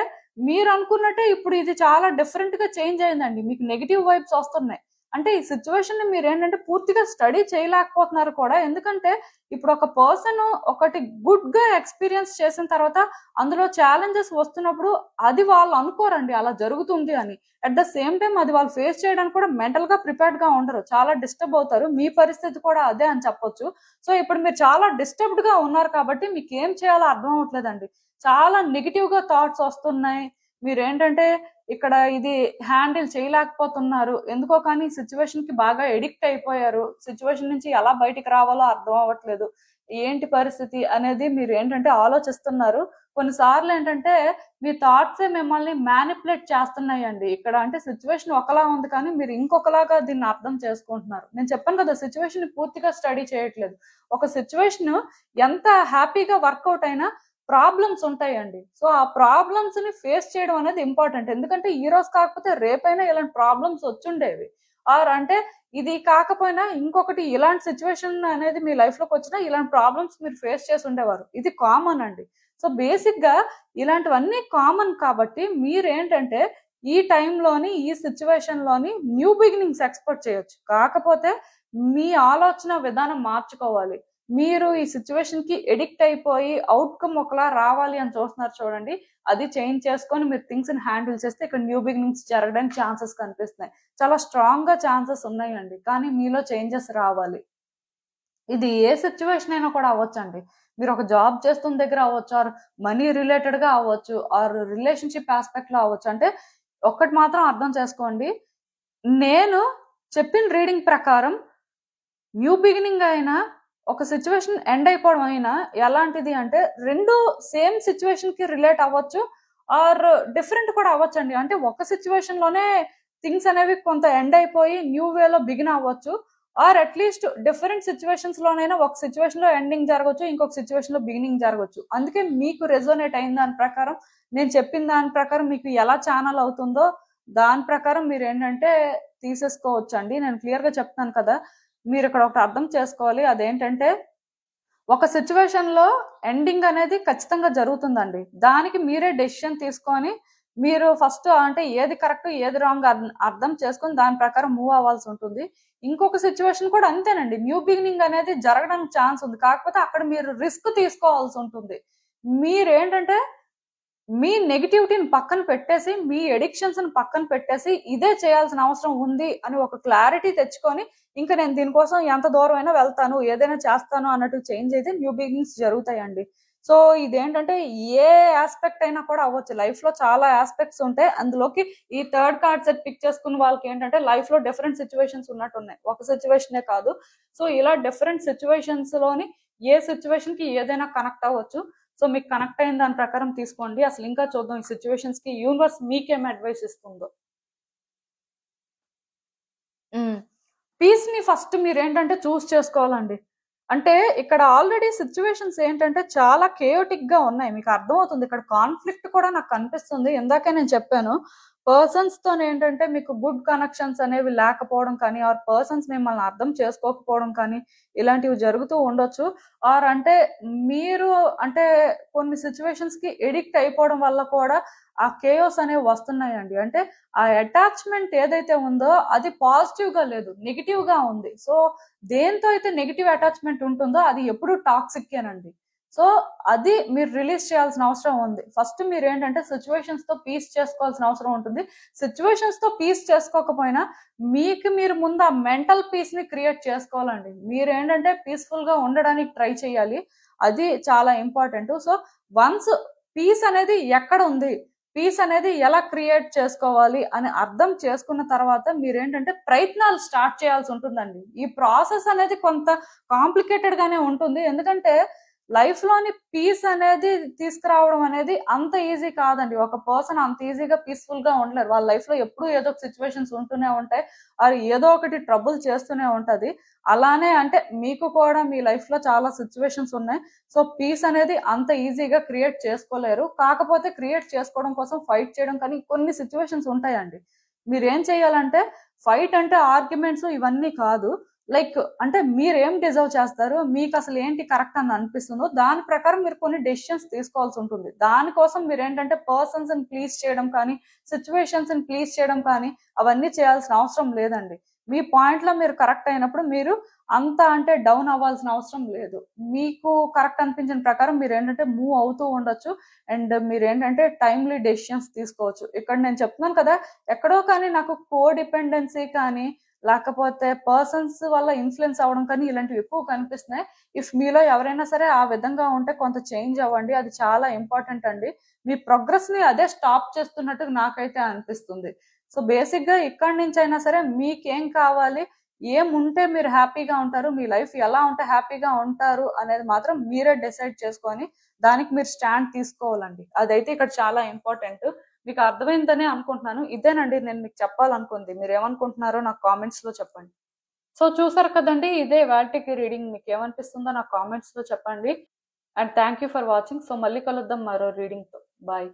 మీరు అనుకున్నట్టే ఇప్పుడు ఇది చాలా డిఫరెంట్ గా చేంజ్ అయిందండి. మీకు నెగిటివ్ వైబ్స్ వస్తున్నాయి. అంటే ఈ సిచ్యువేషన్ ని మీరు ఏంటంటే పూర్తిగా స్టడీ చేయలేకపోతున్నారు కూడా. ఎందుకంటే ఇప్పుడు ఒక పర్సన్ ఒకటి గుడ్ గా ఎక్స్పీరియన్స్ చేసిన తర్వాత అందులో ఛాలెంజెస్ వస్తున్నప్పుడు అది వాళ్ళు అనుకోరండి అలా జరుగుతుంది అని. అట్ ద సేమ్ టైం అది వాళ్ళు ఫేస్ చేయడానికి కూడా మెంటల్ గా ప్రిపేర్డ్ గా ఉండరు, చాలా డిస్టర్బ్ అవుతారు. మీ పరిస్థితి కూడా అదే అని చెప్పొచ్చు. సో ఇప్పుడు మీరు చాలా డిస్టర్బ్డ్ గా ఉన్నారు కాబట్టి మీకు ఏం చేయాలో అర్థం అవట్లేదండి. చాలా నెగిటివ్ గా థాట్స్ వస్తున్నాయి. మీరు ఏంటంటే ఇక్కడ ఇది హ్యాండిల్ చేయలేకపోతున్నారు. ఎందుకో కానీ సిచ్యువేషన్ కి బాగా ఎడిక్ట్ అయిపోయారు. సిచ్యువేషన్ నుంచి ఎలా బయటికి రావాలో అర్థం అవ్వట్లేదు. ఏంటి పరిస్థితి అనేది మీరు ఏంటంటే ఆలోచిస్తున్నారు. కొన్నిసార్లు ఏంటంటే మీ థాట్సే మిమ్మల్ని మ్యానిపులేట్ చేస్తున్నాయండి. ఇక్కడ అంటే సిచ్యువేషన్ ఒకలా ఉంది కానీ మీరు ఇంకొకలాగా దీన్ని అర్థం చేసుకుంటున్నారు. నేను చెప్పాను కదా, సిచ్యువేషన్ పూర్తిగా స్టడీ చేయట్లేదు. ఒక సిచ్యువేషన్ ఎంత హ్యాపీగా వర్కౌట్ అయినా ప్రాబ్లమ్స్ ఉంటాయండి. సో ఆ ప్రాబ్లమ్స్ ని ఫేస్ చేయడం అనేది ఇంపార్టెంట్. ఎందుకంటే ఈ రోజు కాకపోతే రేపైనా ఇలాంటి ప్రాబ్లమ్స్ వచ్చుండేవి. ఆర్ అంటే ఇది కాకపోయినా ఇంకొకటి ఇలాంటి సిచ్యువేషన్ అనేది మీ లైఫ్ లోకి వచ్చినా ఇలాంటి ప్రాబ్లమ్స్ మీరు ఫేస్ చేసి ఉండేవారు. ఇది కామన్ అండి. సో బేసిక్ గా ఇలాంటివన్నీ కామన్ కాబట్టి మీరేంటంటే ఈ టైంలోని ఈ సిచ్యువేషన్ లోని న్యూ బిగినింగ్స్ ఎక్స్పెక్ట్ చేయొచ్చు. కాకపోతే మీ ఆలోచన విధానం మార్చుకోవాలి. మీరు ఈ సిచ్యువేషన్ కి ఎడిక్ట్ అయిపోయి అవుట్కమ్ ఒకలా రావాలి అని చూస్తున్నారు చూడండి, అది చేంజ్ చేసుకొని మీరు థింగ్స్ ని హ్యాండిల్ చేస్తే ఇక్కడ న్యూ బిగినింగ్స్ జరగడానికి ఛాన్సెస్ కనిపిస్తున్నాయి. చాలా స్ట్రాంగ్ గా ఛాన్సెస్ ఉన్నాయండి, కానీ మీలో చేంజెస్ రావాలి. ఇది ఏ సిచ్యువేషన్ అయినా కూడా అవ్వచ్చండి. మీరు ఒక జాబ్ చేస్తున్న దగ్గర అవ్వచ్చు, ఆర్ మనీ రిలేటెడ్ గా అవ్వచ్చు, ఆర్ రిలేషన్షిప్ ఆస్పెక్ట్ లో అవ్వచ్చు. అంటే ఒక్కటి మాత్రం అర్థం చేసుకోండి, నేను చెప్పిన రీడింగ్ ప్రకారం న్యూ బిగినింగ్ అయినా ఒక సిచ్యువేషన్ ఎండ్ అయిపోవడం అయినా ఎలాంటిది అంటే రెండు సేమ్ సిచ్యువేషన్ కి రిలేట్ అవ్వచ్చు, ఆర్ డిఫరెంట్ కూడా అవ్వచ్చండి. అంటే ఒక సిచ్యువేషన్ లోనే థింగ్స్ అనేవి కొంత ఎండ్ అయిపోయి న్యూ వేలో బిగిన్ అవ్వచ్చు, ఆర్ అట్లీస్ట్ డిఫరెంట్ సిచ్యువేషన్స్ లోనైనా ఒక సిచ్యువేషన్ లో ఎండింగ్ జరగవచ్చు, ఇంకొక సిచ్యువేషన్ లో బిగినింగ్ జరగవచ్చు. అందుకే మీకు రెజోనేట్ అయిన దాని ప్రకారం, నేను చెప్పిన దాని ప్రకారం మీకు ఎలా ఛానల్ అవుతుందో దాని ప్రకారం మీరు ఏంటంటే తీసేసుకోవచ్చు అండి. నేను క్లియర్ గా చెప్తాను కదా. మీరు ఇక్కడ ఒకటి అర్థం చేసుకోవాలి, అదేంటంటే ఒక సిచ్యువేషన్ లో ఎండింగ్ అనేది ఖచ్చితంగా జరుగుతుందండి. దానికి మీరే డెసిషన్ తీసుకొని మీరు ఫస్ట్ అంటే ఏది కరెక్ట్ ఏది రాంగ్ అర్థం చేసుకొని దాని ప్రకారం మూవ్ అవ్వాల్సి ఉంటుంది. ఇంకొక సిచ్యువేషన్ కూడా అంతేనండి, న్యూ బిగినింగ్ అనేది జరగడానికి ఛాన్స్ ఉంది. కాకపోతే అక్కడ మీరు రిస్క్ తీసుకోవాల్సి ఉంటుంది. మీరేంటంటే మీ నెగిటివిటీని పక్కన పెట్టేసి, మీ ఎడిక్షన్స్ ని పక్కన పెట్టేసి ఇదే చేయాల్సిన అవసరం ఉంది అని ఒక క్లారిటీ తెచ్చుకొని ఇంకా నేను దీనికోసం ఎంత దూరం అయినా వెళ్తాను, ఏదైనా చేస్తాను అన్నట్టు చేంజ్ అయితే న్యూ బిగినింగ్స్ జరుగుతాయండి. సో ఇదేంటంటే ఏ ఆస్పెక్ట్ అయినా కూడా అవ్వచ్చు. లైఫ్ లో చాలా ఆస్పెక్ట్స్ ఉంటాయి. అందులోకి ఈ థర్డ్ కార్డ్ సెట్ పిక్ చేసుకున్న వాళ్ళకి ఏంటంటే లైఫ్ లో డిఫరెంట్ సిచ్యువేషన్స్ ఉన్నట్టున్నాయి, ఒక సిచ్యువేషనే కాదు. సో ఇలా డిఫరెంట్ సిచ్యువేషన్స్ లోని ఏ సిచ్యువేషన్ కి ఏదైనా కనెక్ట్ అవ్వచ్చు. సో మీకు కనెక్ట్ అయిన దాని ప్రకారం తీసుకోండి. అసలు ఇంకా చూద్దాం ఈ సిచ్యువేషన్స్ కి యూనివర్స్ మీకేం అడ్వైస్ ఇస్తుందో. పీస్ ని ఫస్ట్ మీరు ఏంటంటే చూస్ చేసుకోవాలండి. అంటే ఇక్కడ ఆల్రెడీ సిచ్యువేషన్స్ ఏంటంటే చాలా కేయోటిక్ గా ఉన్నాయి, మీకు అర్థమవుతుంది. ఇక్కడ కాన్ఫ్లిక్ట్ కూడా నాకు కనిపిస్తుంది. ఇందాకే నేను చెప్పాను, పర్సన్స్ తో ఏంటంటే మీకు గుడ్ కనెక్షన్స్ అనేవి లేకపోవడం కానీ, ఆర్ పర్సన్స్ మిమ్మల్ని అర్థం చేసుకోకపోవడం కానీ ఇలాంటివి జరుగుతూ ఉండొచ్చు. ఆర్ అంటే మీరు అంటే కొన్ని సిచ్యువేషన్స్ కి ఎడిక్ట్ అయిపోవడం వల్ల కూడా ఆ కేయోస్ అనేవి వస్తున్నాయండి. అంటే ఆ అటాచ్మెంట్ ఏదైతే ఉందో అది పాజిటివ్ గా లేదు, నెగిటివ్ గా ఉంది. సో దేంతో అయితే నెగిటివ్ అటాచ్మెంట్ ఉంటుందో అది ఎప్పుడు టాక్సిక్ ఏనండి. సో అది మీరు రిలీజ్ చేయాల్సిన అవసరం ఉంది. ఫస్ట్ మీరు ఏంటంటే సిచ్యువేషన్స్ తో పీస్ చేసుకోవాల్సిన అవసరం ఉంటుంది. సిచ్యువేషన్స్ తో పీస్ చేసుకోకపోయినా మీకు మీరు ముందు ఆ మెంటల్ పీస్ ని క్రియేట్ చేసుకోవాలండి. మీరు ఏంటంటే పీస్ఫుల్ గా ఉండడానికి ట్రై చేయాలి, అది చాలా ఇంపార్టెంట్. సో వన్స్ పీస్ అనేది ఎక్కడ ఉంది, పీస్ అనేది ఎలా క్రియేట్ చేసుకోవాలి అని అర్థం చేసుకున్న తర్వాత మీరేంటంటే ప్రయత్నాలు స్టార్ట్ చేయాల్సి ఉంటుందండి. ఈ ప్రాసెస్ అనేది కొంత కాంప్లికేటెడ్ గానే ఉంటుంది. ఎందుకంటే లైఫ్ లోని పీస్ అనేది తీసుకురావడం అనేది అంత ఈజీ కాదండి. ఒక పర్సన్ అంత ఈజీగా పీస్ఫుల్ గా ఉండలేరు. వాళ్ళ లైఫ్ లో ఎప్పుడూ ఏదో ఒక సిచ్యువేషన్స్ ఉంటూనే ఉంటాయి. అది ఏదో ఒకటి ట్రబుల్ చేస్తూనే ఉంటది. అలానే అంటే మీకు కూడా మీ లైఫ్ లో చాలా సిచ్యువేషన్స్ ఉన్నాయి. సో పీస్ అనేది అంత ఈజీగా క్రియేట్ చేసుకోలేరు. కాకపోతే క్రియేట్ చేసుకోవడం కోసం ఫైట్ చేయడం కానీ కొన్ని సిచ్యువేషన్స్ ఉంటాయండి. మీరేం చేయాలంటే ఫైట్ అంటే ఆర్గ్యుమెంట్స్ ఇవన్నీ కాదు. లైక్ అంటే మీరేం డిజర్వ్ చేస్తారు, మీకు అసలు ఏంటి కరెక్ట్ అని అనిపిస్తుందో దాని ప్రకారం మీరు కొన్ని డెసిషన్స్ తీసుకోవాల్సి ఉంటుంది. దానికోసం మీరు ఏంటంటే పర్సన్స్ ని ప్లీజ్ చేయడం కానీ సిచ్యువేషన్స్ ని ప్లీజ్ చేయడం కానీ అవన్నీ చేయాల్సిన అవసరం లేదండి. మీ పాయింట్ లో మీరు కరెక్ట్ అయినప్పుడు మీరు అంత అంటే డౌన్ అవ్వాల్సిన అవసరం లేదు. మీకు కరెక్ట్ అనిపించిన ప్రకారం మీరు ఏంటంటే మూవ్ అవుతూ ఉండొచ్చు. అండ్ మీరు ఏంటంటే టైమ్లీ డెసిషన్స్ తీసుకోవచ్చు. ఇక్కడ నేను చెప్తున్నాను కదా, ఎక్కడో కానీ నాకు కో డిపెండెన్సీ కానీ లేకపోతే పర్సన్స్ వల్ల ఇన్ఫ్లుయెన్స్ అవ్వడం కానీ ఇలాంటివి ఎక్కువ కనిపిస్తున్నాయి. ఇఫ్ మీలో ఎవరైనా సరే ఆ విధంగా ఉంటే కొంత చేంజ్ అవ్వండి. అది చాలా ఇంపార్టెంట్ అండి. మీ ప్రోగ్రెస్ ని అదే స్టాప్ చేస్తున్నట్టు నాకైతే అనిపిస్తుంది. సో బేసిక్ గా ఇక్కడి నుంచి అయినా సరే మీకేం కావాలి, ఏముంటే మీరు హ్యాపీగా ఉంటారు, మీ లైఫ్ ఎలా ఉంటే హ్యాపీగా ఉంటారు అనేది మాత్రం మీరే డిసైడ్ చేసుకొని దానికి మీరు స్టాండ్ తీసుకోవాలండి. అదైతే ఇక్కడ చాలా ఇంపార్టెంట్. మీకు అర్థమైందని అనుకుంటున్నాను. ఇదేనండి నేను మీకు చెప్పాలనుకుంది. మీరు ఏమనుకుంటున్నారో నాకు కామెంట్స్ లో చెప్పండి. సో చూసారు కదండి, ఇదే వాటికి రీడింగ్. మీకు ఏమనిపిస్తుందో నాకు కామెంట్స్ లో చెప్పండి. And thank you for watching. So మళ్ళీ కలుద్దాం మరో రీడింగ్ తో. బాయ్.